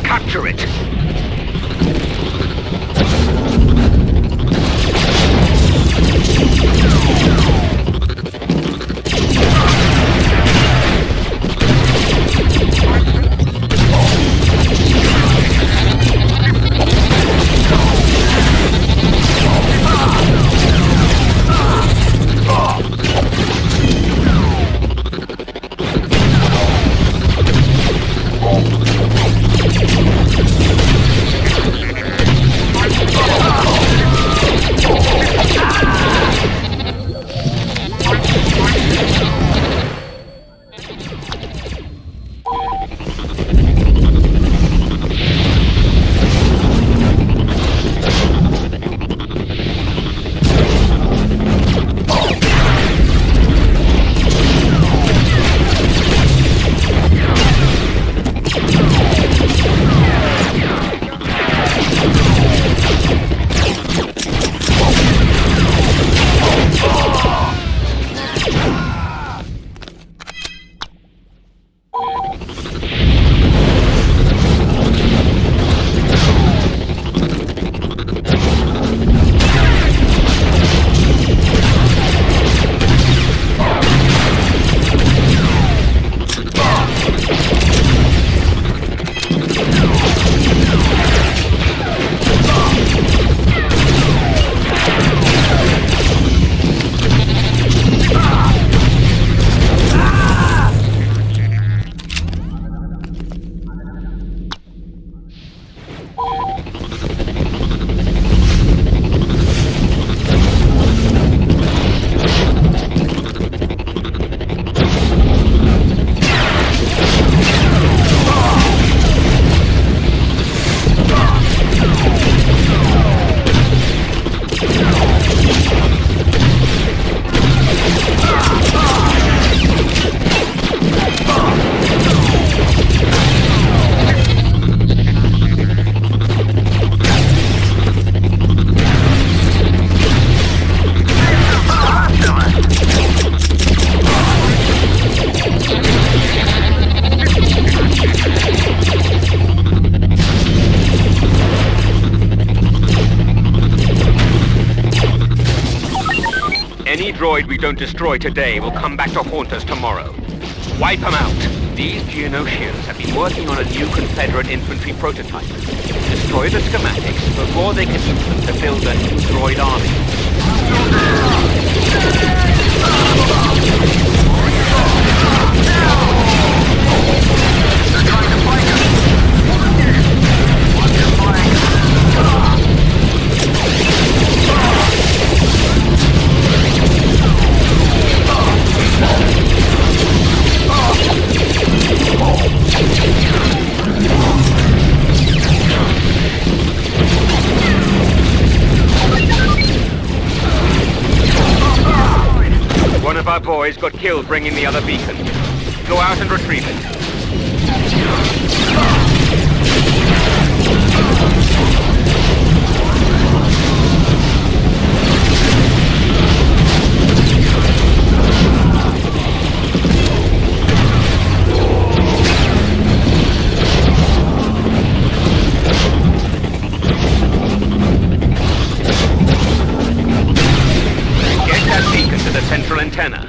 Capture it! droid we don't destroy today will come back to haunt us tomorrow. Wipe them out. These Geonosians have been working on a new Confederate infantry prototype. Destroy the schematics before they can use them to build a new droid army. They're trying to flank us. Watch your flank. One of our boys got killed bringing the other beacon. Go out and retrieve it. Get that beacon to the central antenna.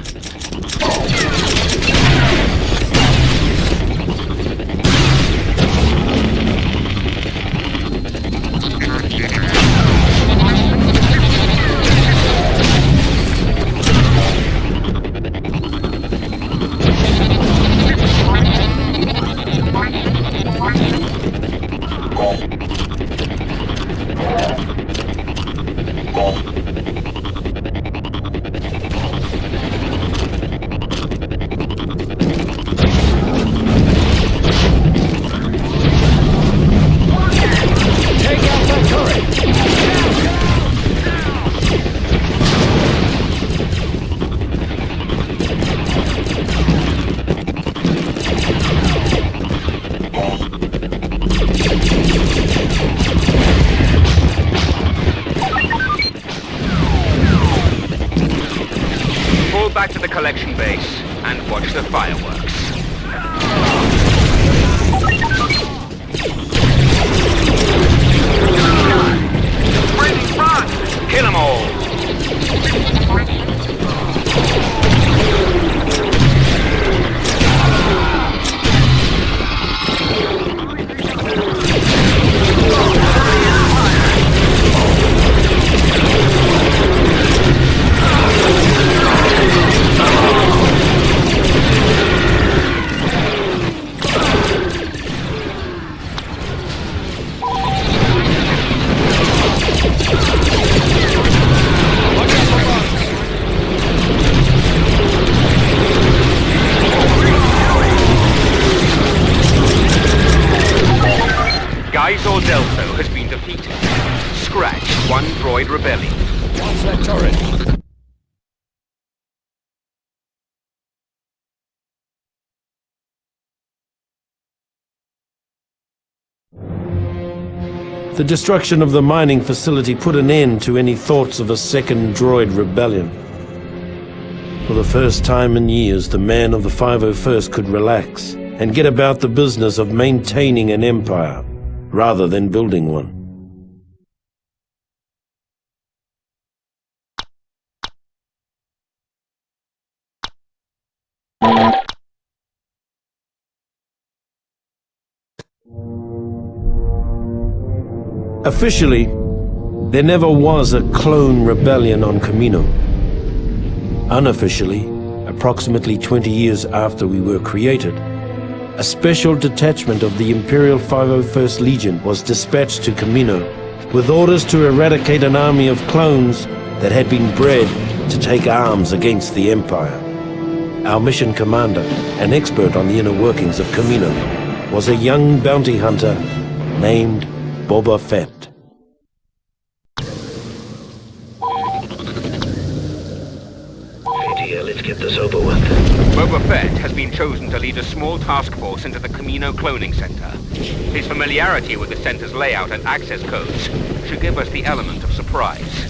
Back to the collection base and watch the fireworks. Raining rock! Kill them all! Delta has been defeated. Scratch one droid rebellion. Watch that turret. The destruction of the mining facility put an end to any thoughts of a second droid rebellion. For the first time in years, the man of the 501st could relax and get about the business of maintaining an empire, rather than building one. Officially, there never was a clone rebellion on Kamino. Unofficially, approximately 20 years after we were created, a special detachment of the Imperial 501st Legion was dispatched to Kamino with orders to eradicate an army of clones that had been bred to take arms against the Empire. Our mission commander, an expert on the inner workings of Kamino, was a young bounty hunter named Boba Fett. Let's get this over with. Boba Fett has been chosen to lead a small task force into the Kamino cloning center. His familiarity with the center's layout and access codes should give us the element of surprise.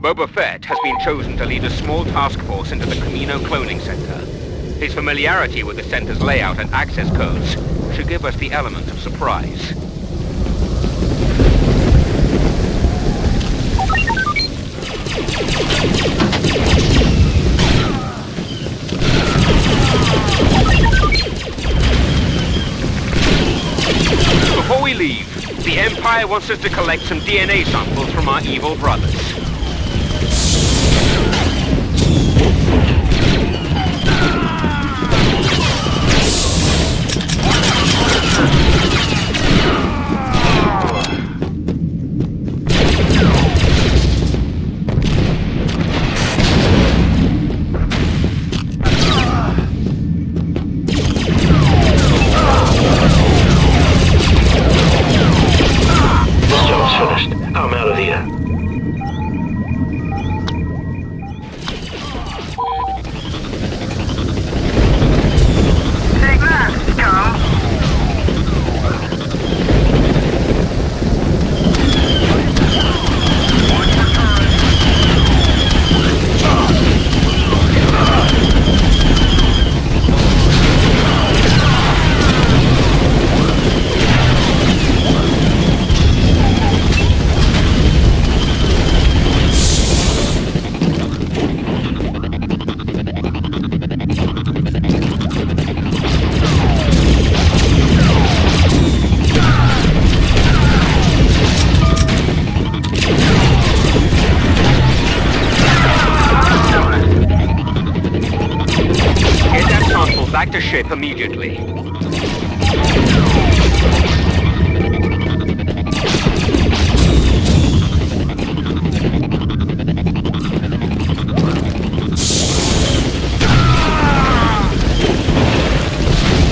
Boba Fett has been chosen to lead a small task force into the Kamino cloning center. His familiarity with the center's layout and access codes should give us the element of surprise. Before we leave, the Empire wants us to collect some DNA samples from our evil brothers. I'm out of here. Take that, scum! Back to ship immediately.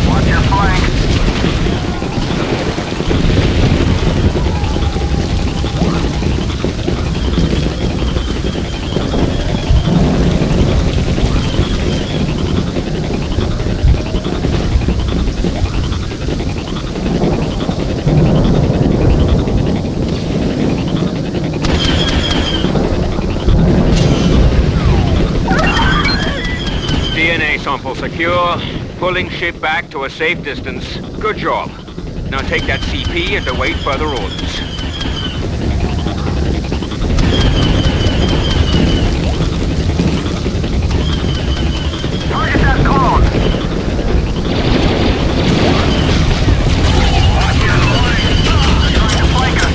Watch your flank. Sample secure. Pulling ship back to a safe distance. Good job. Now take that CP and await further orders. Target that clone! Watch your flank! Trying to flank us!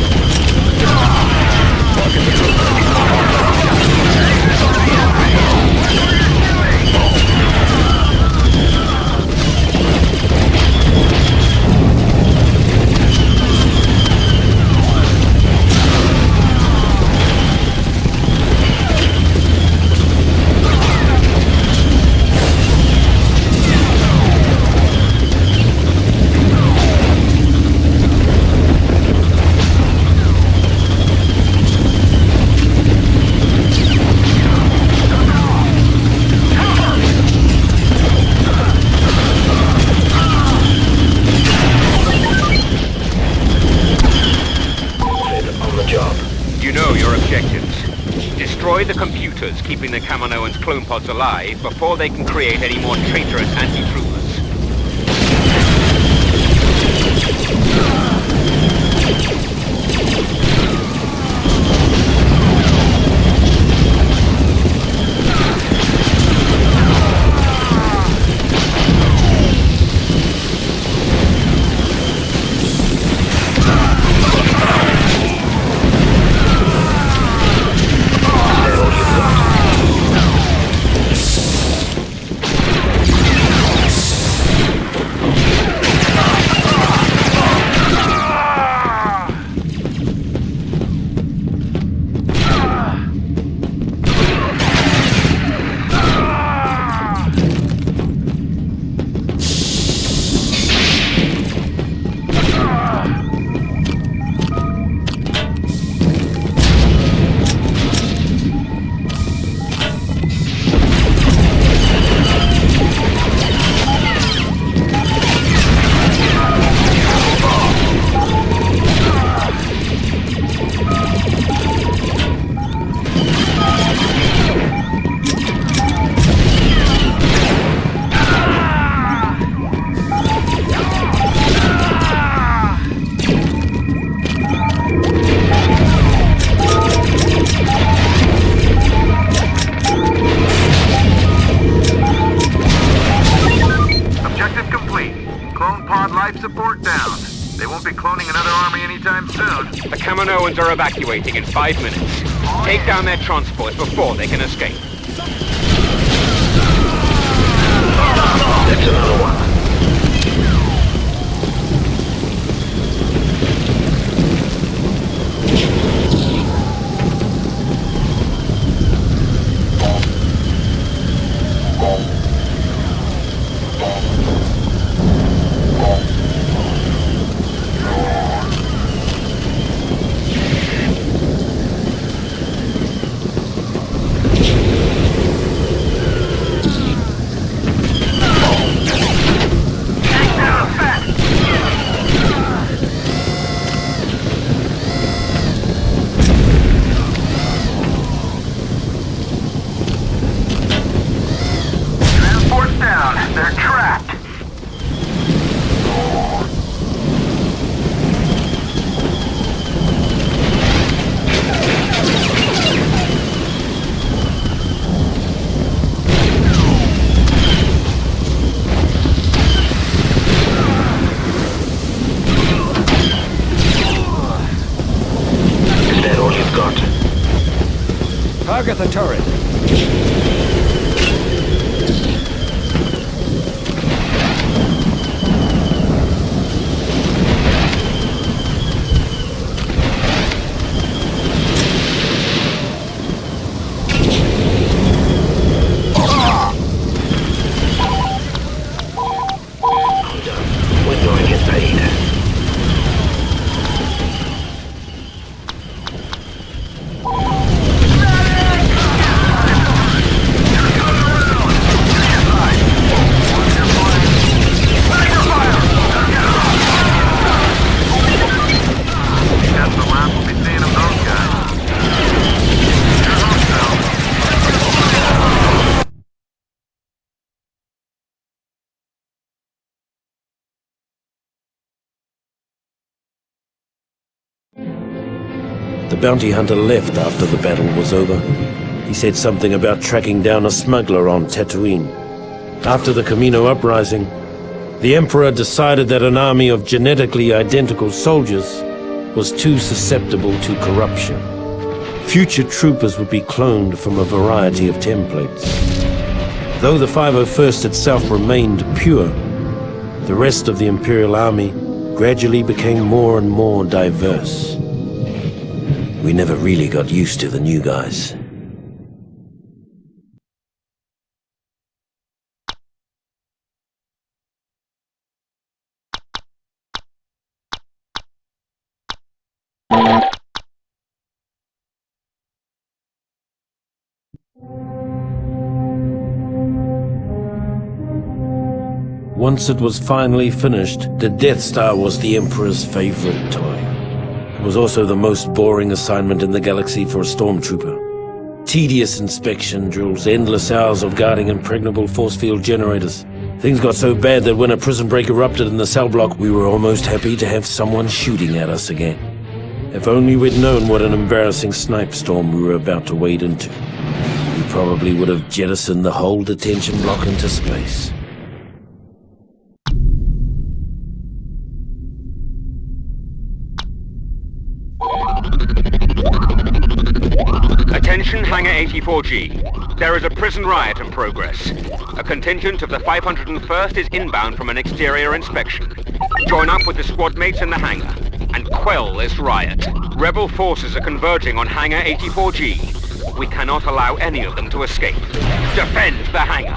Destroy the computers keeping the Kaminoans' clone pods alive before they can create any more traitorous anti-troopers. life support down. They won't be cloning another army anytime soon. The Kaminoans are evacuating in 5 minutes. Take down their transports before they can escape. That's another one. Target the turret. When do I get paid? The bounty hunter left after the battle was over. He said something about tracking down a smuggler on Tatooine. After the Kamino uprising, the Emperor decided that an army of genetically identical soldiers was too susceptible to corruption. Future troopers would be cloned from a variety of templates. Though the 501st itself remained pure, the rest of the Imperial Army gradually became more and more diverse. We never really got used to the new guys. Once it was finally finished, the Death Star was the Emperor's favorite toy. It was also the most boring assignment in the galaxy for a stormtrooper. Tedious inspection drills, endless hours of guarding impregnable force field generators. Things got so bad that when a prison break erupted in the cell block, we were almost happy to have someone shooting at us again. If only we'd known what an embarrassing snipe storm we were about to wade into. We probably would have jettisoned the whole detention block into space. Attention Hangar 84G. There is a prison riot in progress. A contingent of the 501st is inbound from an exterior inspection. Join up with the squad mates in the hangar and quell this riot. Rebel forces are converging on Hangar 84G. We cannot allow any of them to escape. Defend the hangar.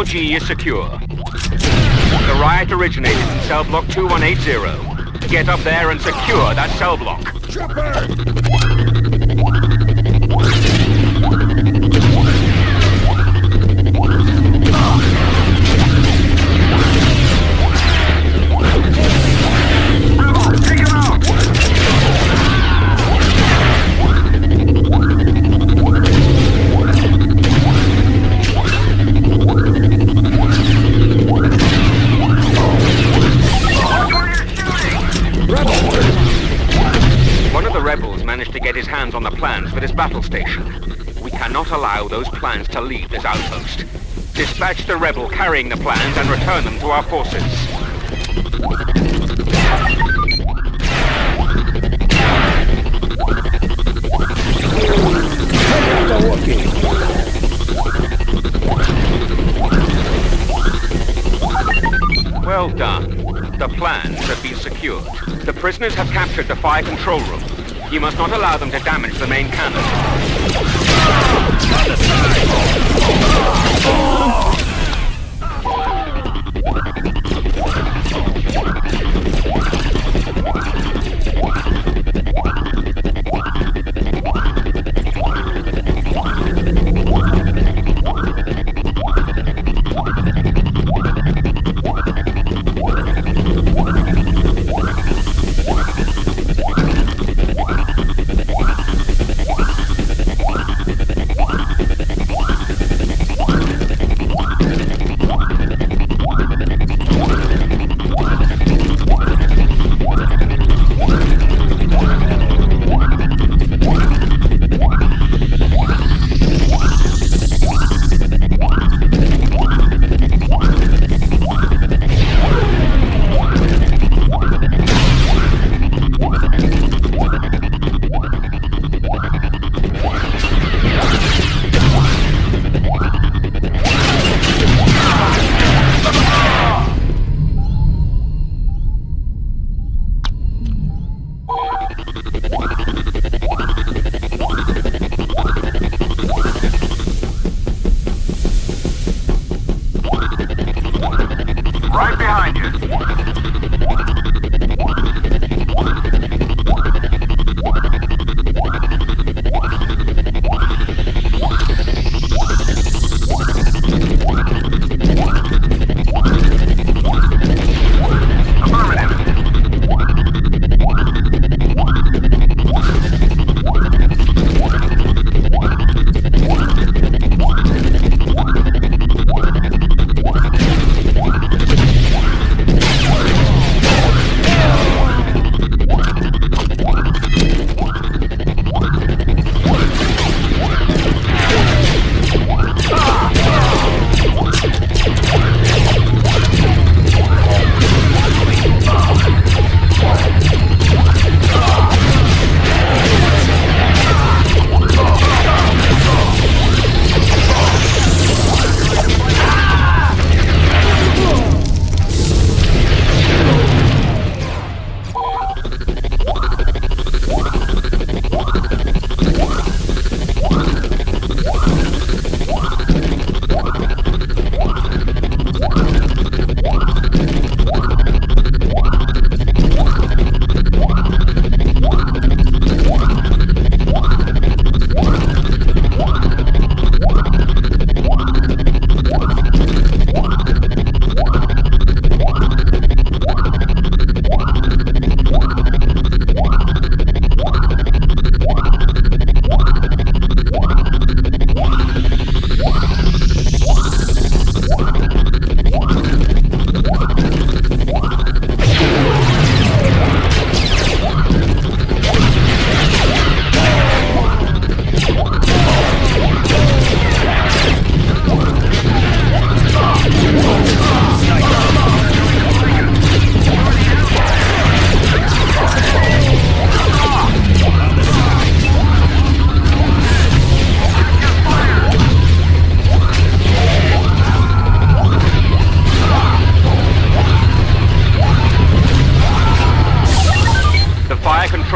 4G is secure. The riot originated in cell block 2180. Get up there and secure that cell block. Take him out! One of the rebels managed to get his hands on the plans for this battle station. We cannot allow those plans to leave this outpost. Dispatch the rebel carrying the plans and return them to our forces. Well done. The plans have been secured. The prisoners have captured the fire control room. You must not allow them to damage the main cannon. Right behind you.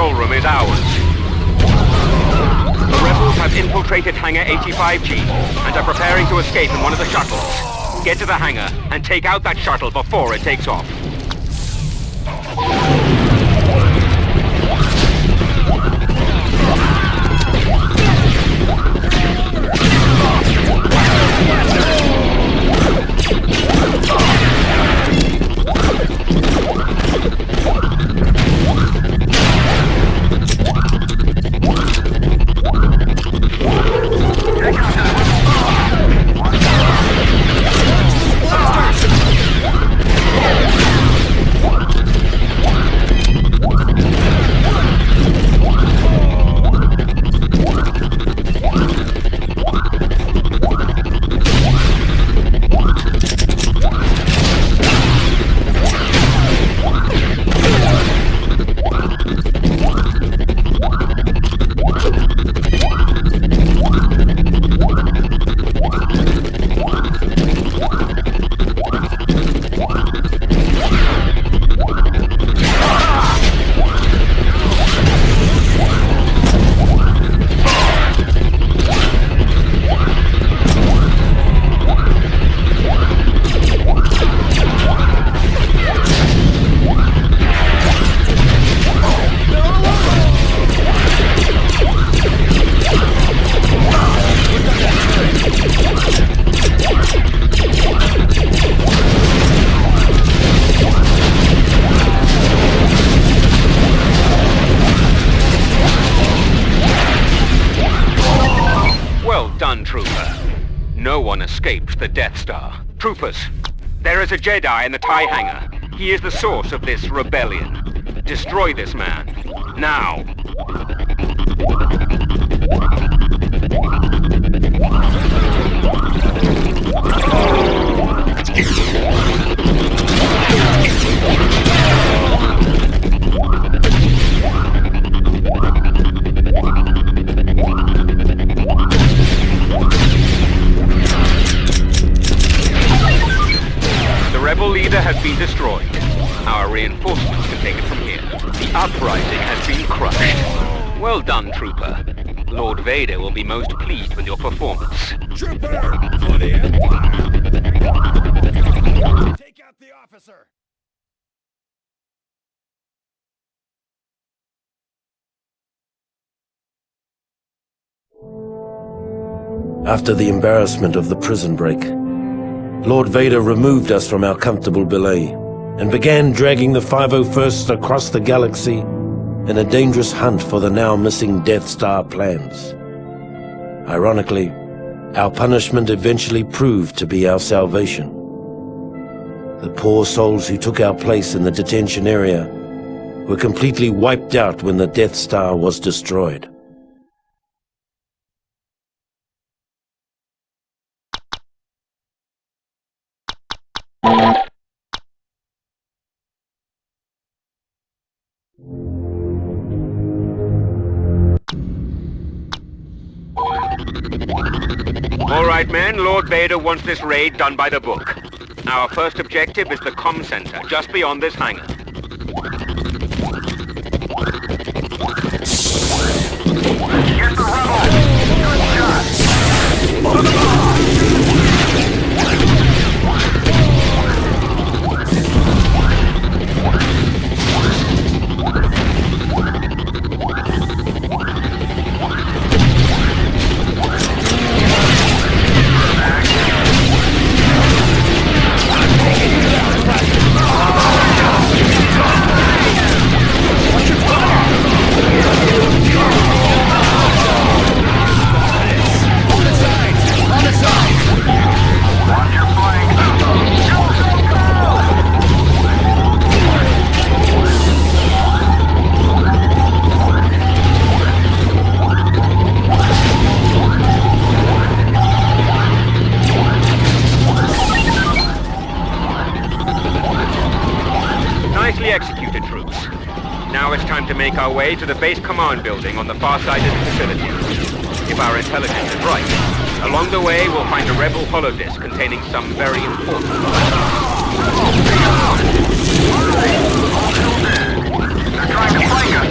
control room is ours. The rebels have infiltrated Hangar 85G and are preparing to escape in one of the shuttles. Get to the hangar and take out that shuttle before it takes off. Escaped the Death Star. Troopers, there is a Jedi in the TIE hangar. He is the source of this rebellion. Destroy this man. Now! Has been destroyed. Our reinforcements can take it from here. The uprising has been crushed. Well done, Trooper. Lord Vader will be most pleased with your performance. Trooper! For the Empire! Take out the officer! After the embarrassment of the prison break, Lord Vader removed us from our comfortable belay and began dragging the 501st across the galaxy in a dangerous hunt for the now missing Death Star plans. Ironically, our punishment eventually proved to be our salvation. The poor souls who took our place in the detention area were completely wiped out when the Death Star was destroyed. All right, men, Lord Vader wants this raid done by the book. Our first objective is the comm center, just beyond this hangar. Get the rebels! Good shot! Executed, troops. Now it's time to make our way to the base command building on the far side of the facility. If our intelligence is right, along the way we'll find a rebel holodisk containing some very important They're trying to flank us!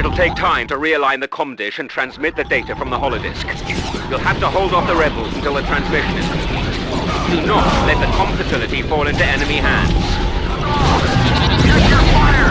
It'll take time to realign the comm dish and transmit the data from the holodisk. You'll have to hold off the rebels until the transmission is complete. Do not let the comm facility fall into enemy hands. Check your fire!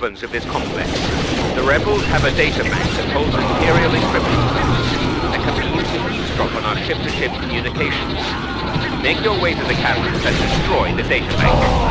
Of this complex. The rebels have a data bank that holds Imperial encryption codes that can be used to eavesdrop on our ship-to-ship communications. Make your way to the caverns and destroy the data bank.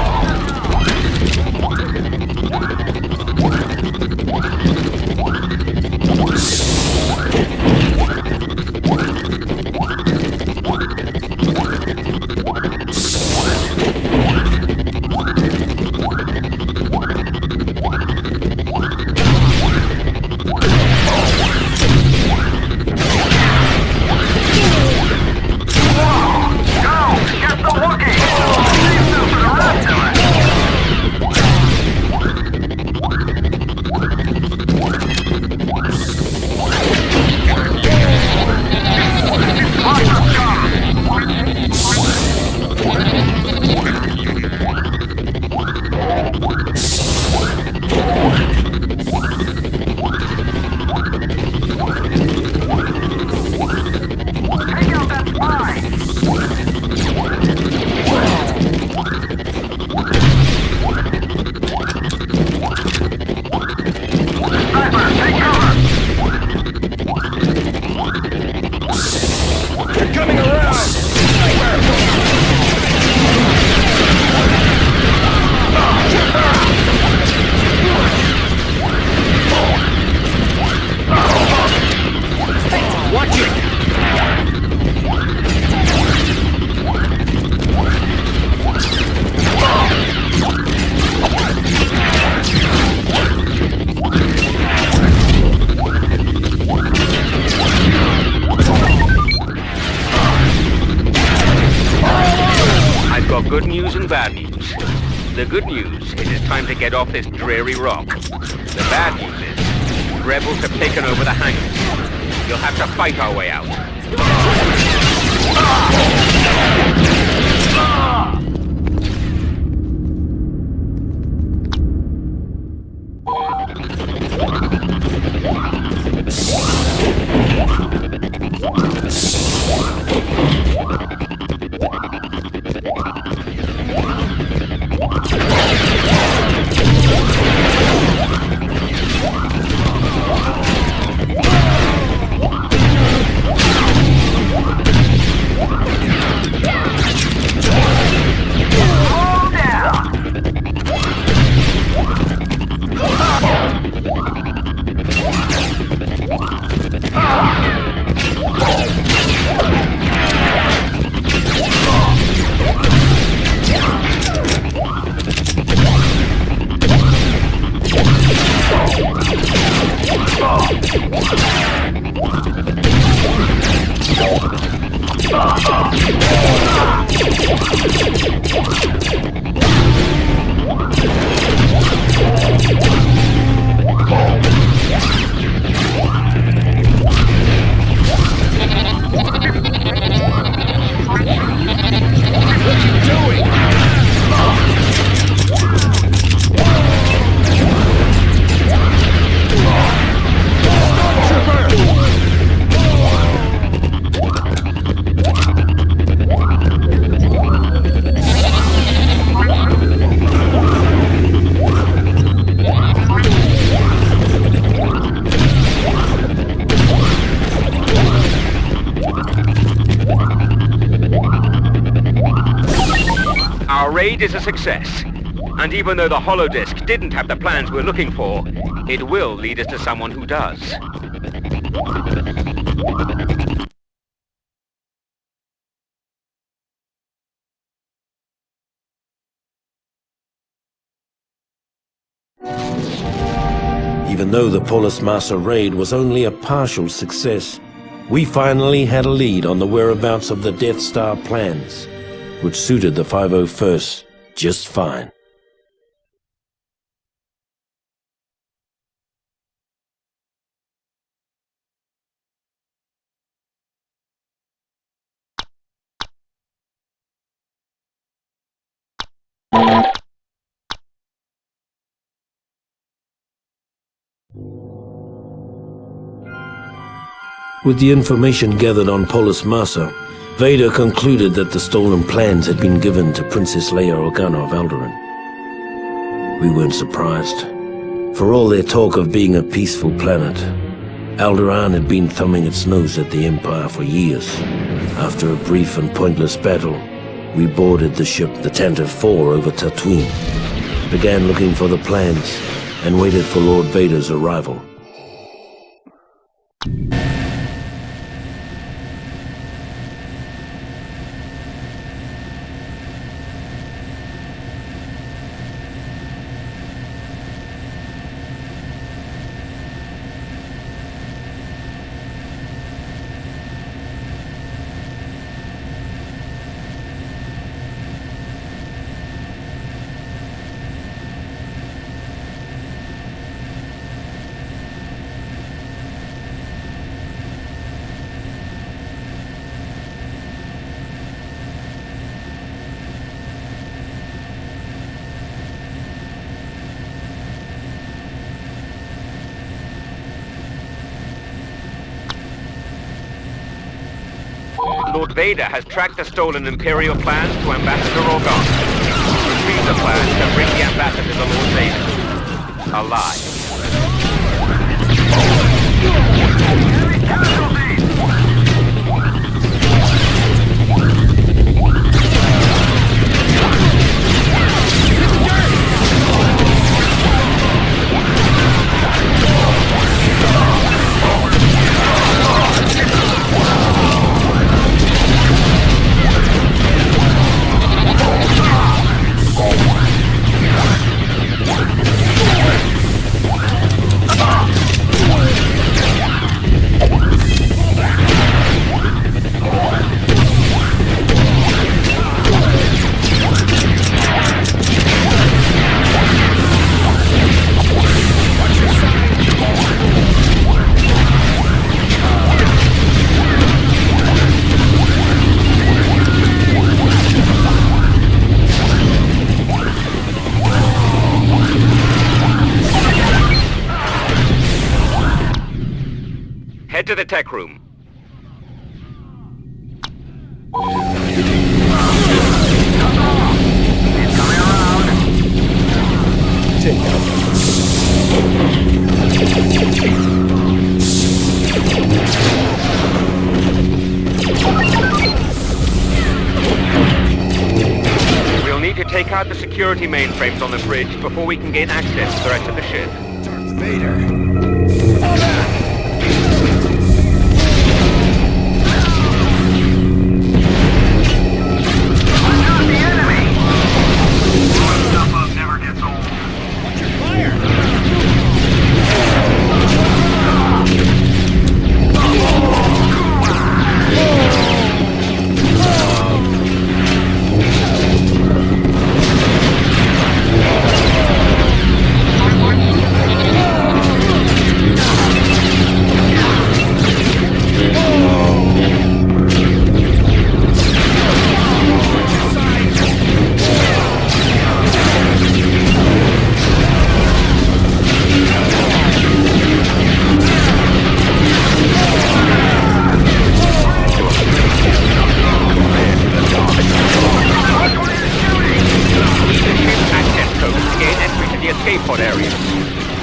Good news and bad news. The good news is it's time to get off this dreary rock. The bad news is rebels have taken over the hangars. You'll have to fight our way out. raid is a success. And even though the holodisk didn't have the plans we're looking for, it will lead us to someone who does. Even though the Polis Massa raid was only a partial success, we finally had a lead on the whereabouts of the Death Star plans, which suited the 501st just fine. With the information gathered on Polis Massa, Vader concluded that the stolen plans had been given to Princess Leia Organa of Alderaan. We weren't surprised. For all their talk of being a peaceful planet, Alderaan had been thumbing its nose at the Empire for years. After a brief and pointless battle, we boarded the ship the Tantive 4 over Tatooine, began looking for the plans, and waited for Lord Vader's arrival. Lord Vader has tracked the stolen Imperial plans to Ambassador Organa. Retrieve the plans and bring the ambassador to Lord Vader. Alive. Head to the tech room. We'll need to take out the security mainframes on the bridge before we can gain access to the rest of the ship. Darth Vader.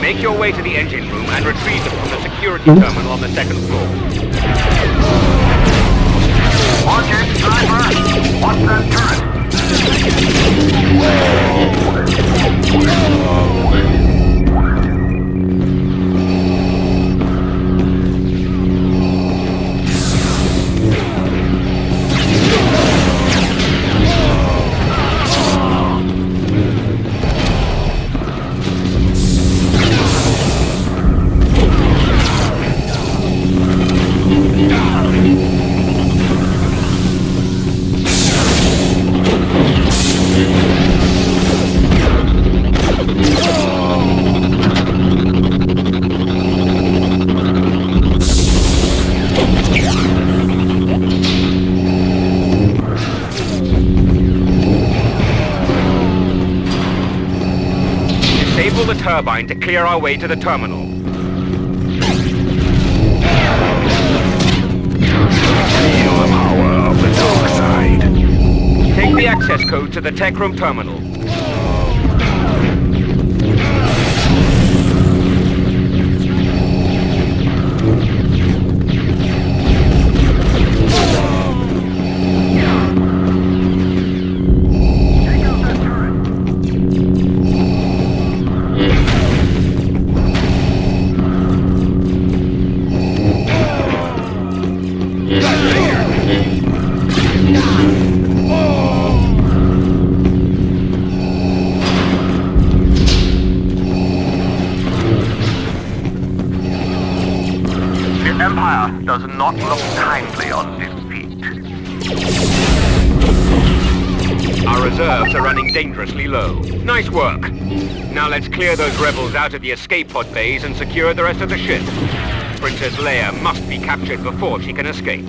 Make your way to the engine room and retrieve them from the security terminal on the second floor. Watch it, driver! Watch that turret! Turbine to clear our way to the terminal. Feel the power of the dark side. Take the access code to the tech room terminal. Empire does not look kindly on defeat. Our reserves are running dangerously low. Nice work. Now let's clear those rebels out of the escape pod bays and secure the rest of the ship. Princess Leia must be captured before she can escape.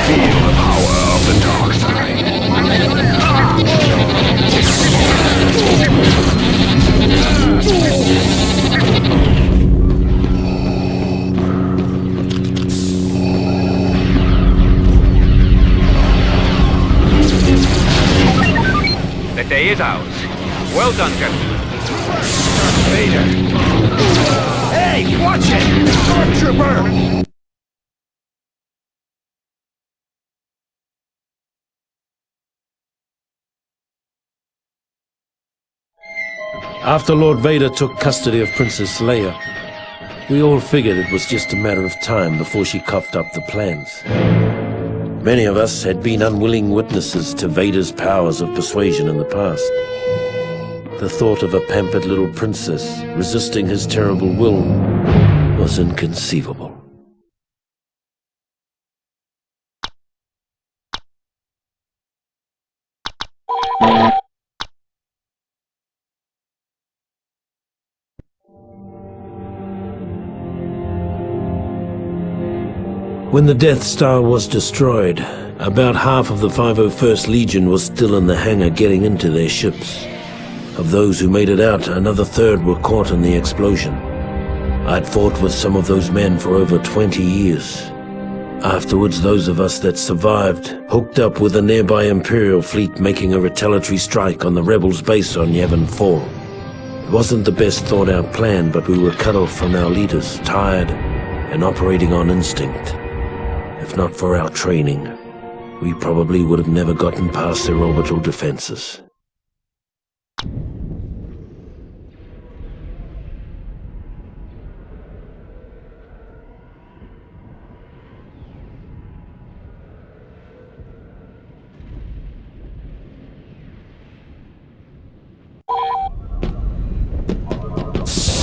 Feel the power of the dark side. The day is ours. Well done, gentlemen. Vader! Hey, watch it! Stormtrooper! After Lord Vader took custody of Princess Leia, we all figured it was just a matter of time before she coughed up the plans. Many of us had been unwilling witnesses to Vader's powers of persuasion in the past. The thought of a pampered little princess resisting his terrible will was inconceivable. When the Death Star was destroyed, about half of the 501st Legion was still in the hangar getting into their ships. Of those who made it out, another third were caught in the explosion. I'd fought with some of those men for over 20 years. Afterwards, those of us that survived hooked up with a nearby Imperial fleet making a retaliatory strike on the rebels' base on Yavin 4. It wasn't the best thought-out plan, but we were cut off from our leaders, tired, and operating on instinct. If not for our training, we probably would have never gotten past their orbital defenses.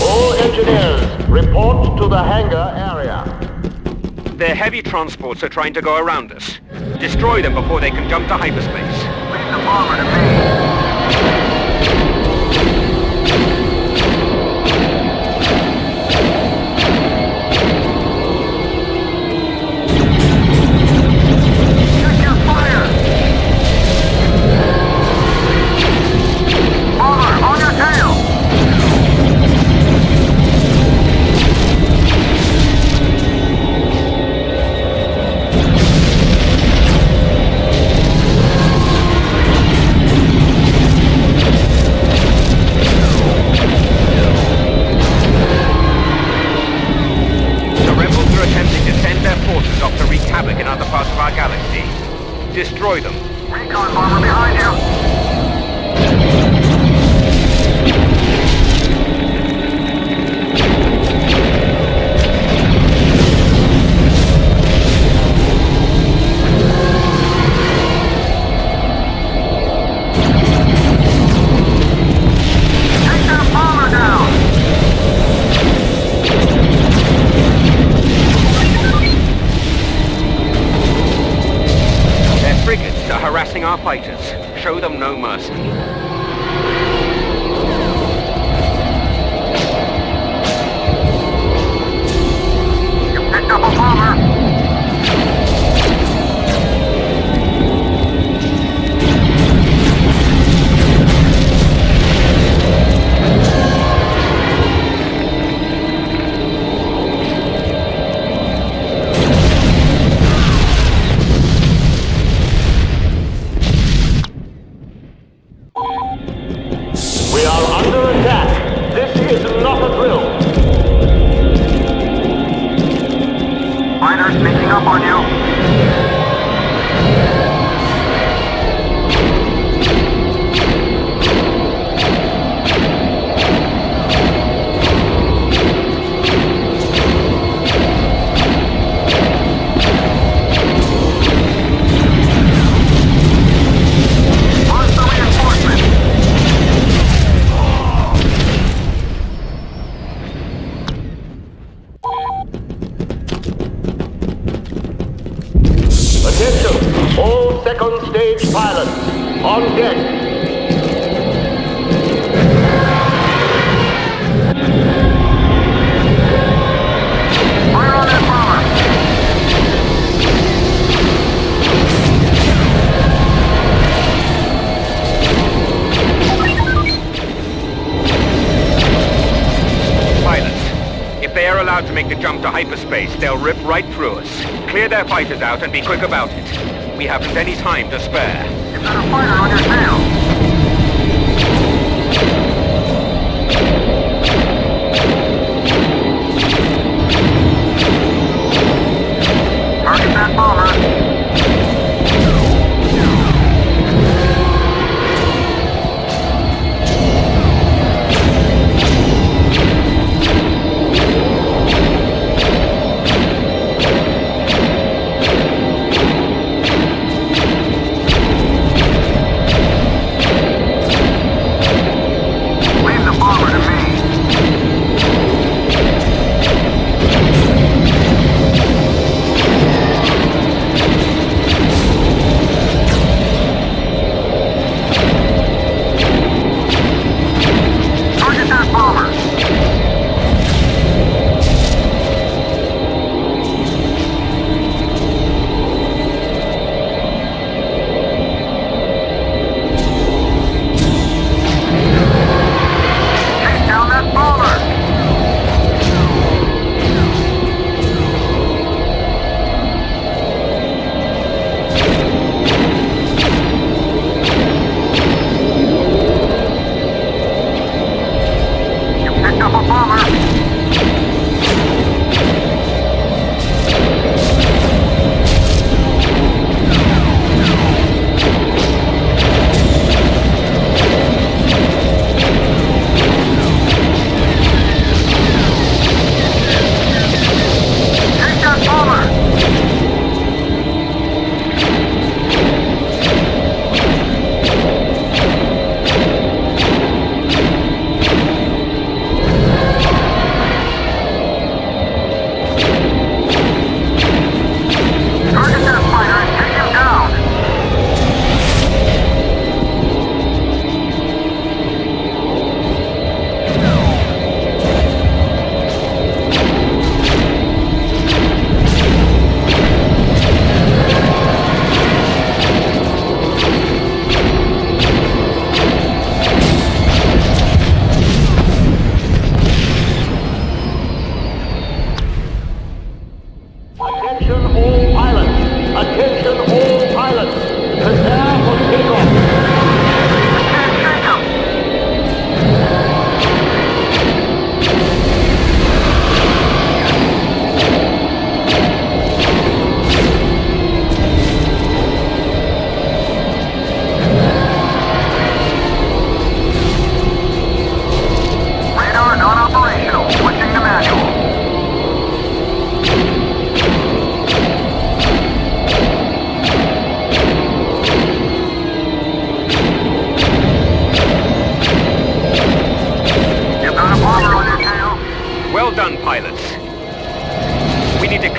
All engineers, report to the hangar area. Their heavy transports are trying to go around us. Destroy them before they can jump to hyperspace. Leave the bomber to me. Check your fire! Bomber, on your tail! destroy them. Recon bomber behind you. Take that bomber down. Their frigates are harassing our fighters. Show them no mercy. You picked up a bomber. We are under attack. This is not a drill. Fighters sneaking up on you. Hostile reinforcement. Attention, all second stage pilots on deck. Fire on that bomber. Pilots, if they are allowed to make the jump to hyperspace, they'll rip right through us. Clear their fighters out and be quick about it. We haven't any time to spare. You've got a fighter on your tail. Target that bomber.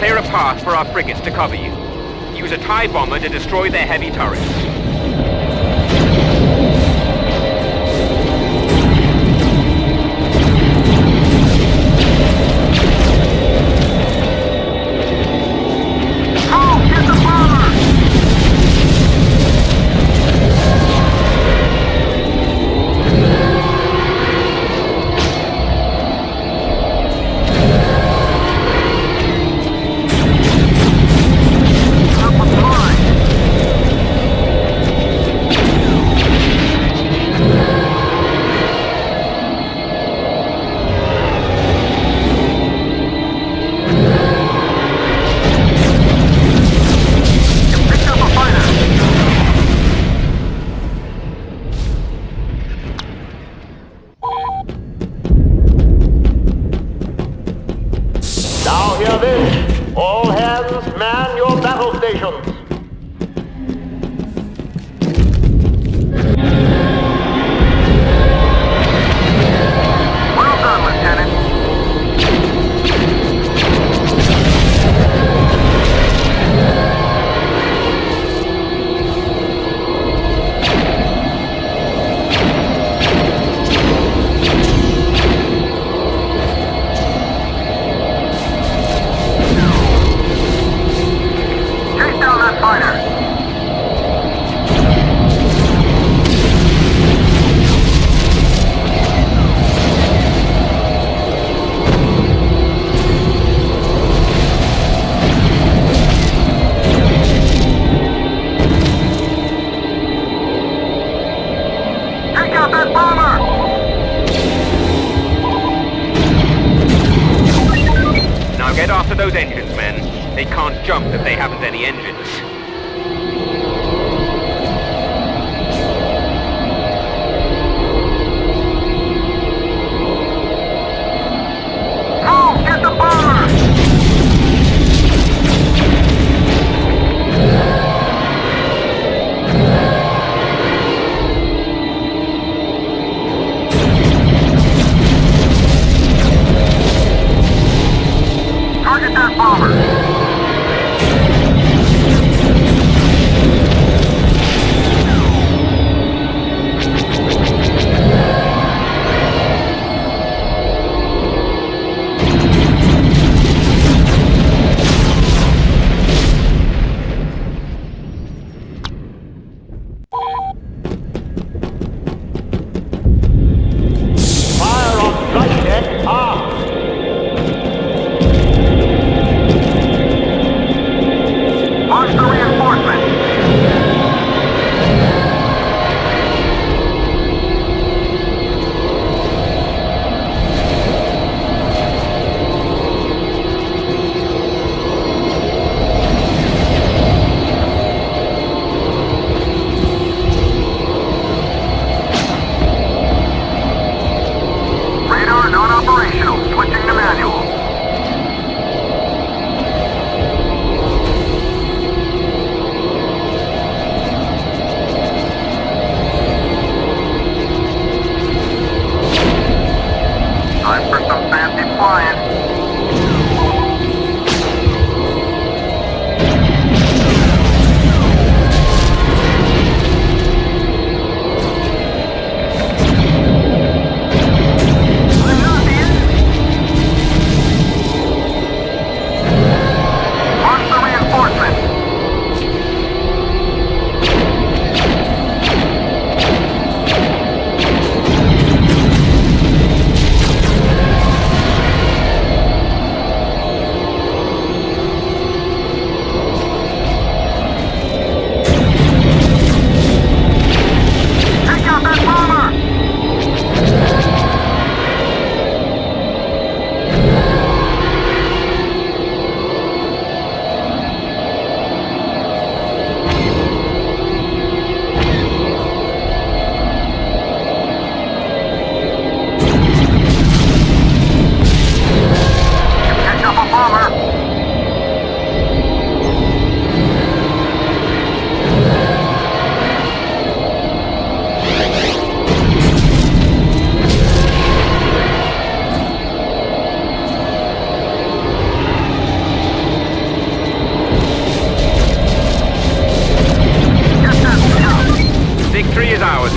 Clear a path for our frigates to cover you. Use a TIE bomber to destroy their heavy turrets. Now hear this. All hands man your battle stations. Well done, Lieutenant. Chase down that fighter. Take out that bomber! Now get after those engines, men. They can't jump if they haven't any engines. Move! Get the bomber! Target that bomber!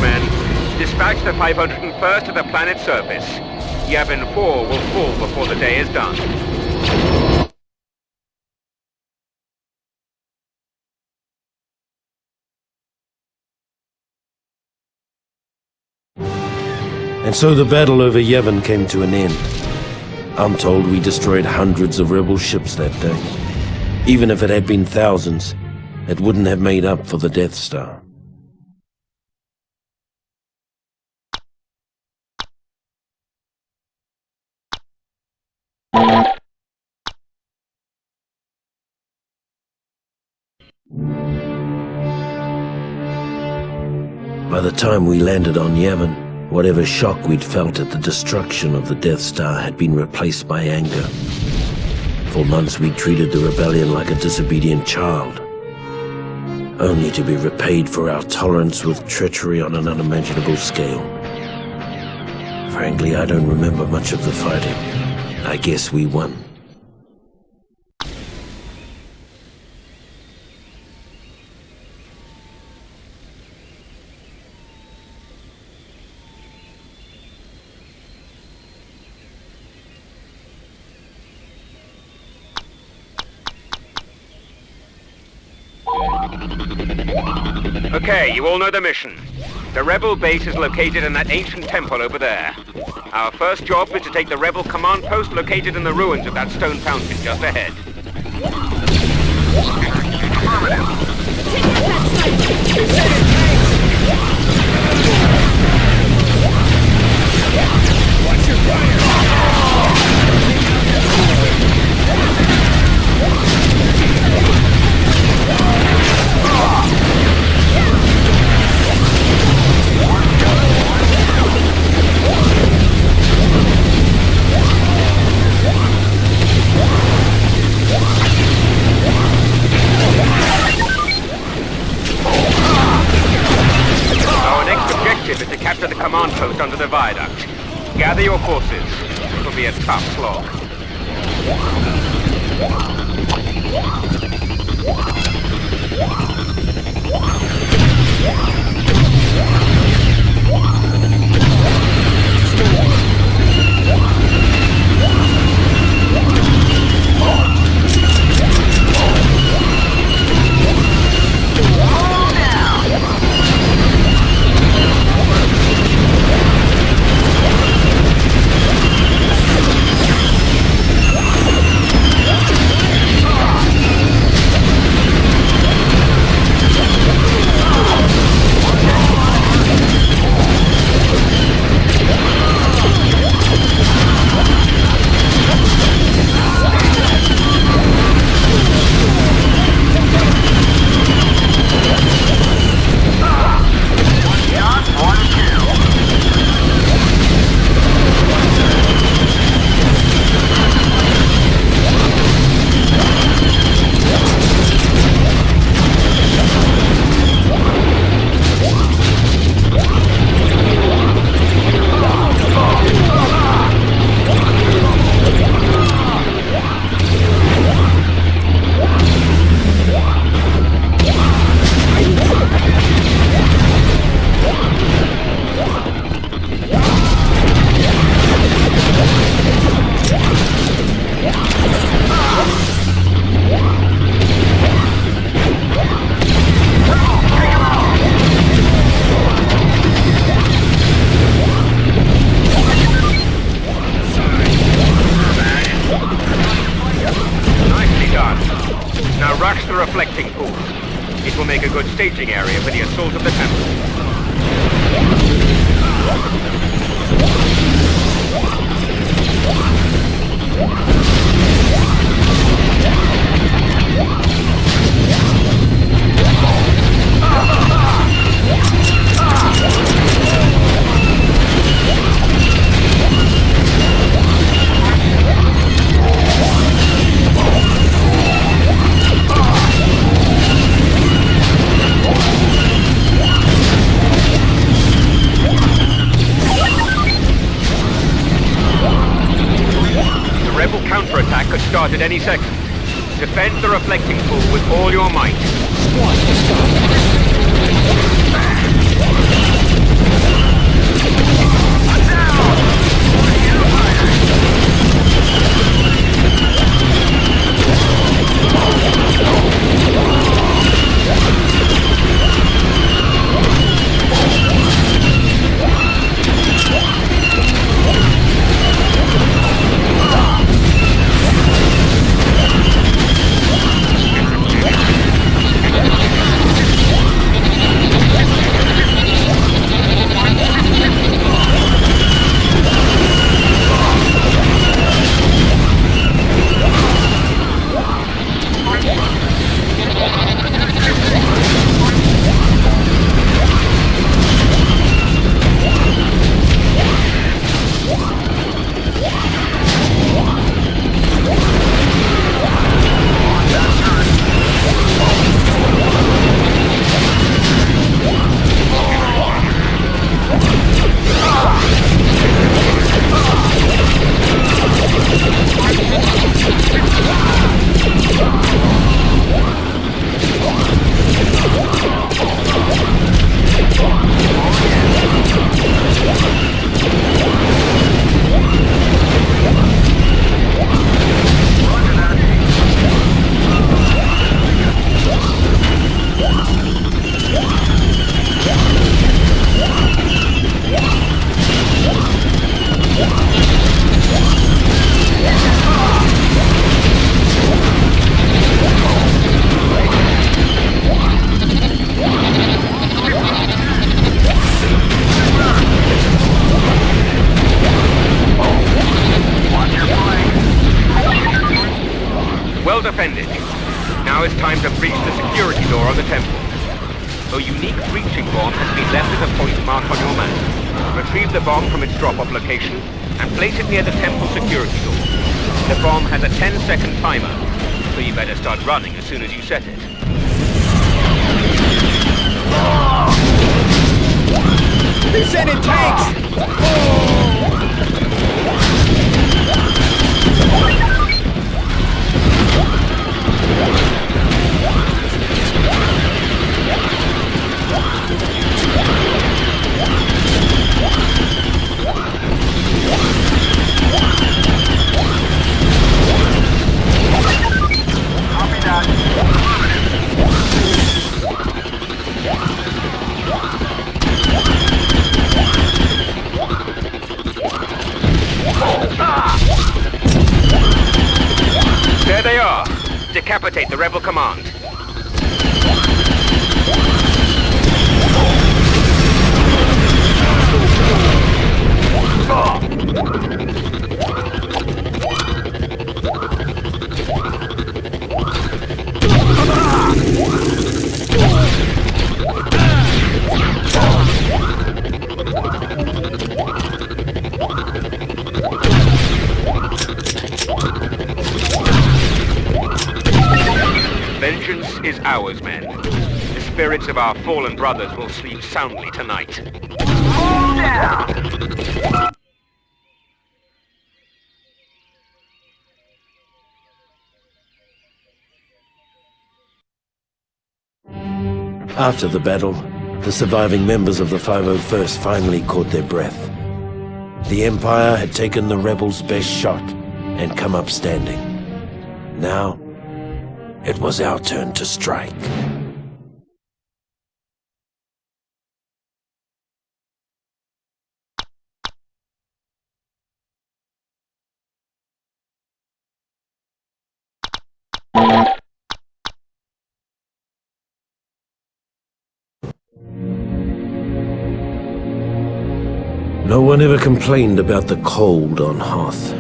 men. Dispatch the 501st to the planet's surface. Yavin 4 will fall before the day is done. And so the battle over Yavin came to an end. I'm told we destroyed hundreds of rebel ships that day. Even if it had been thousands, it wouldn't have made up for the Death Star. By the time we landed on Yavin, whatever shock we'd felt at the destruction of the Death Star had been replaced by anger. For months we treated the rebellion like a disobedient child, only to be repaid for our tolerance with treachery on an unimaginable scale. Frankly, I don't remember much of the fighting. I guess we won. Okay, you all know the mission. The rebel base is located in that ancient temple over there. Our first job is to take the rebel command post located in the ruins of that stone fountain just ahead. Watch your fire! Is to capture the command post under the viaduct. Gather your forces. It will be a tough slog. Reflecting pool. It will make a good staging area for the assault of the temple. Counterattack could start at any second. Defend the reflecting pool with all your might. time to breach the security door on the temple. A unique breaching bomb has been left at a point marked on your map. Retrieve the bomb from its drop-off location and place it near the temple security door. The bomb has a 10-second timer, so you better start running as soon as you set it. They're sending tanks! Copy that. There they are. Decapitate the rebel command. Vengeance is ours, men. The spirits of our fallen brothers will sleep soundly tonight. Hold down! After the battle, the surviving members of the 501st finally caught their breath. The Empire had taken the rebels' best shot and come up standing. Now, it was our turn to strike. No one ever complained about the cold on Hoth.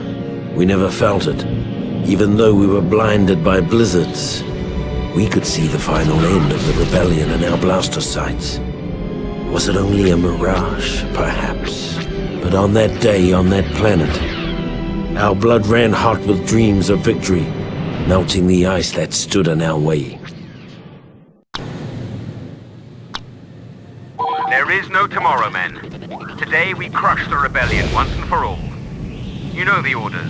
We never felt it. Even though we were blinded by blizzards, we could see the final end of the rebellion in our blaster sights. Was it only a mirage, perhaps? But on that day, on that planet, our blood ran hot with dreams of victory, melting the ice that stood in our way. There is no tomorrow, men. Today we crush the rebellion once and for all. You know the orders.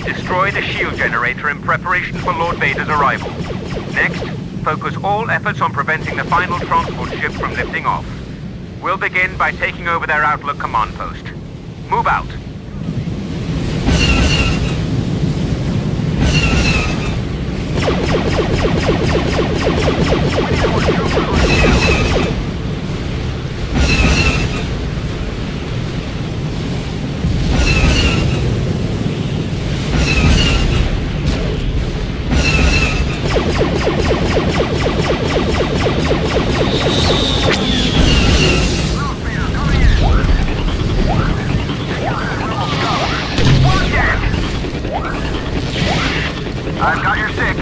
Destroy the shield generator in preparation for Lord Vader's arrival. Next, focus all efforts on preventing the final transport ship from lifting off. We'll begin by taking over their Outlook command post. Move out. I've got your sick.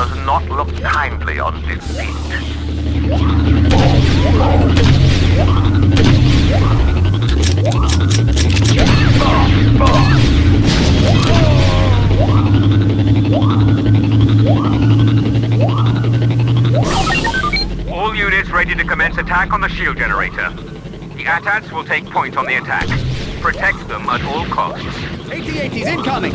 does not look kindly on defeat. All units ready to commence attack on the shield generator. The AT-ATs will take point on the attack. Protect them at all costs. AT-ATs incoming!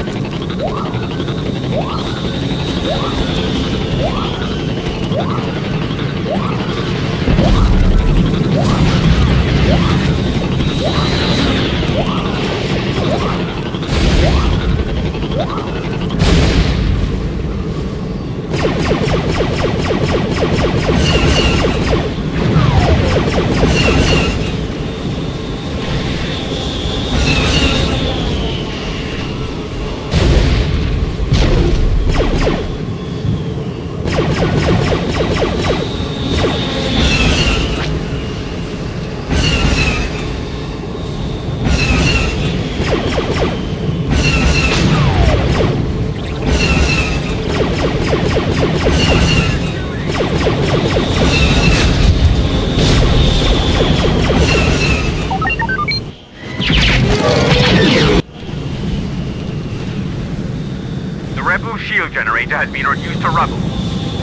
Shield generator has been reduced to rubble.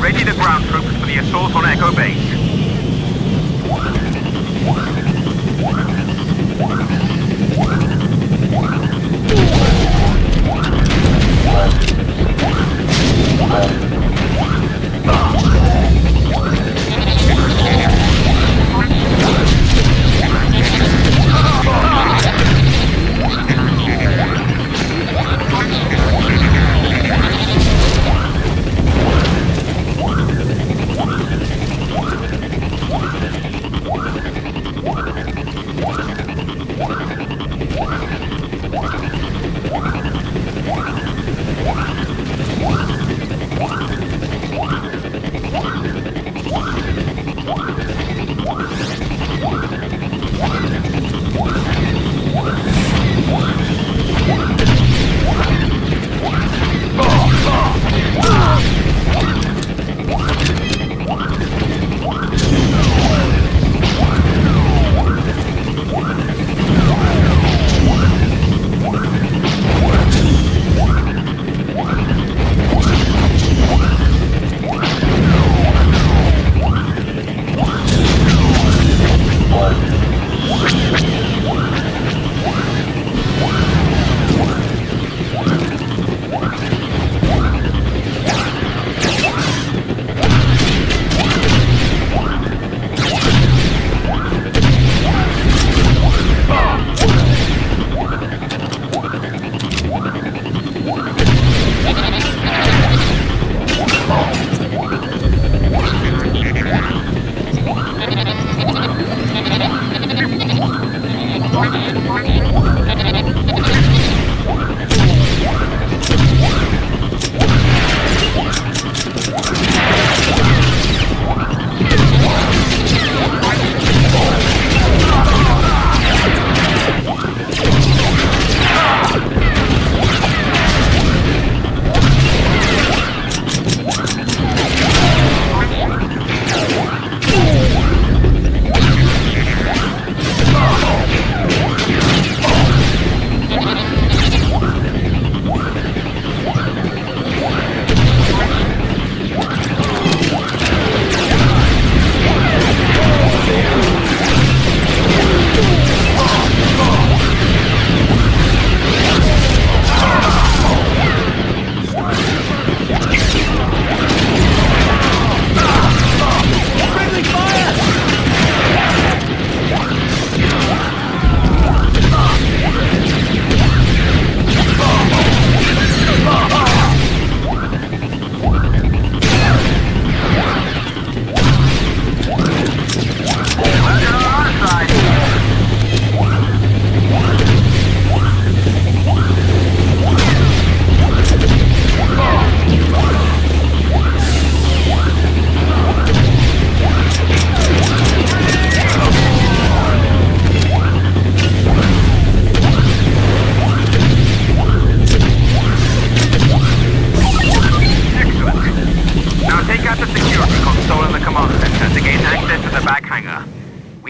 Ready the ground troops for the assault on Echo Base.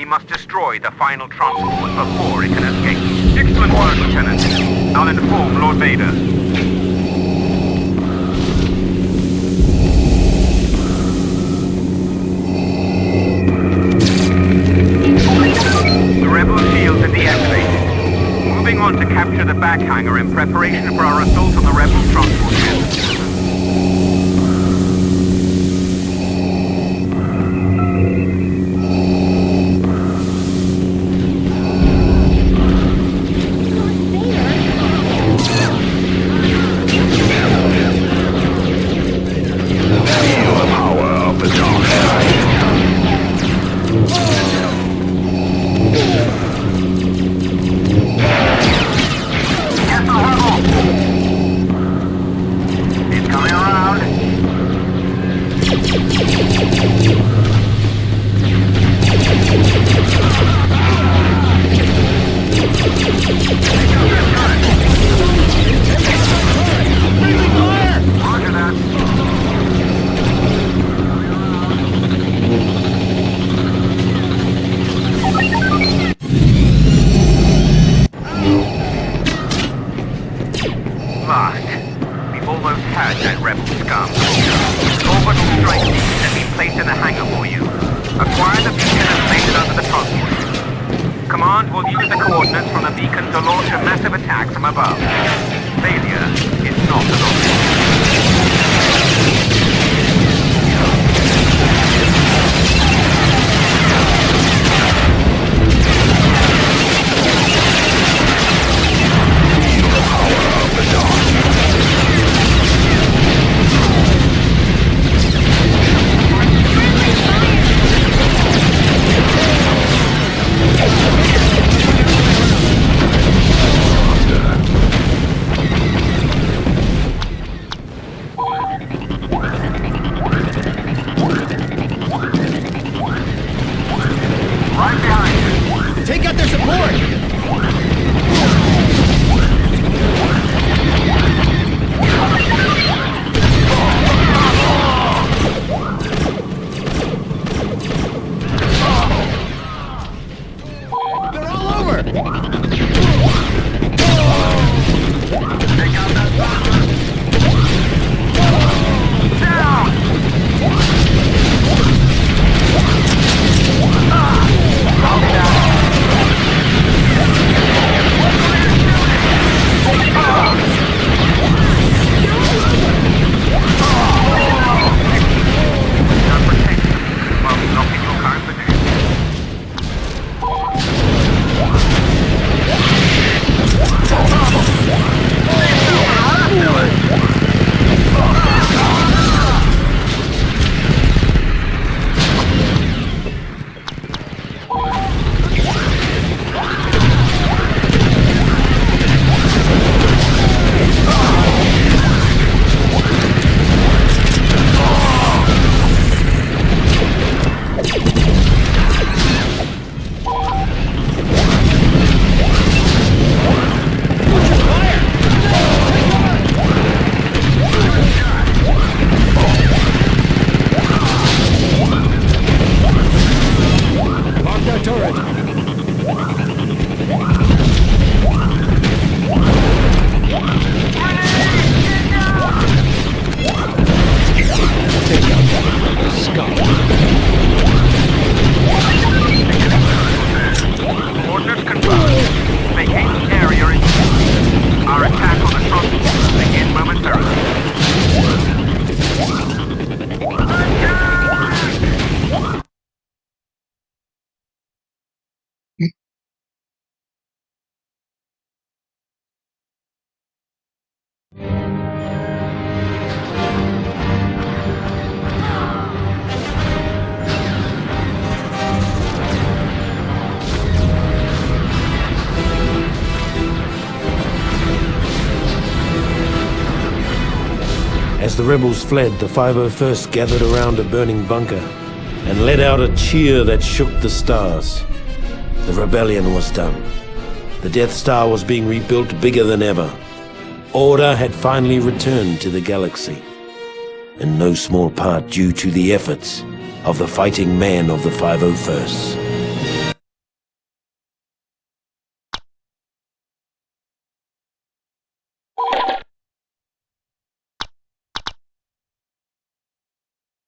We must destroy the final transport before it can escape. Excellent work, Lieutenant. I'll inform Lord Vader. The rebel shields are deactivated. Moving on to capture the back hangar in preparation for our assault on the rebel transport ship. Command will use the coordinates from the beacon to launch a massive attack from above. Failure is not an option. As the rebels fled, the 501st gathered around a burning bunker and let out a cheer that shook the stars. The rebellion was done. The Death Star was being rebuilt bigger than ever. Order had finally returned to the galaxy, in no small part due to the efforts of the fighting men of the 501st.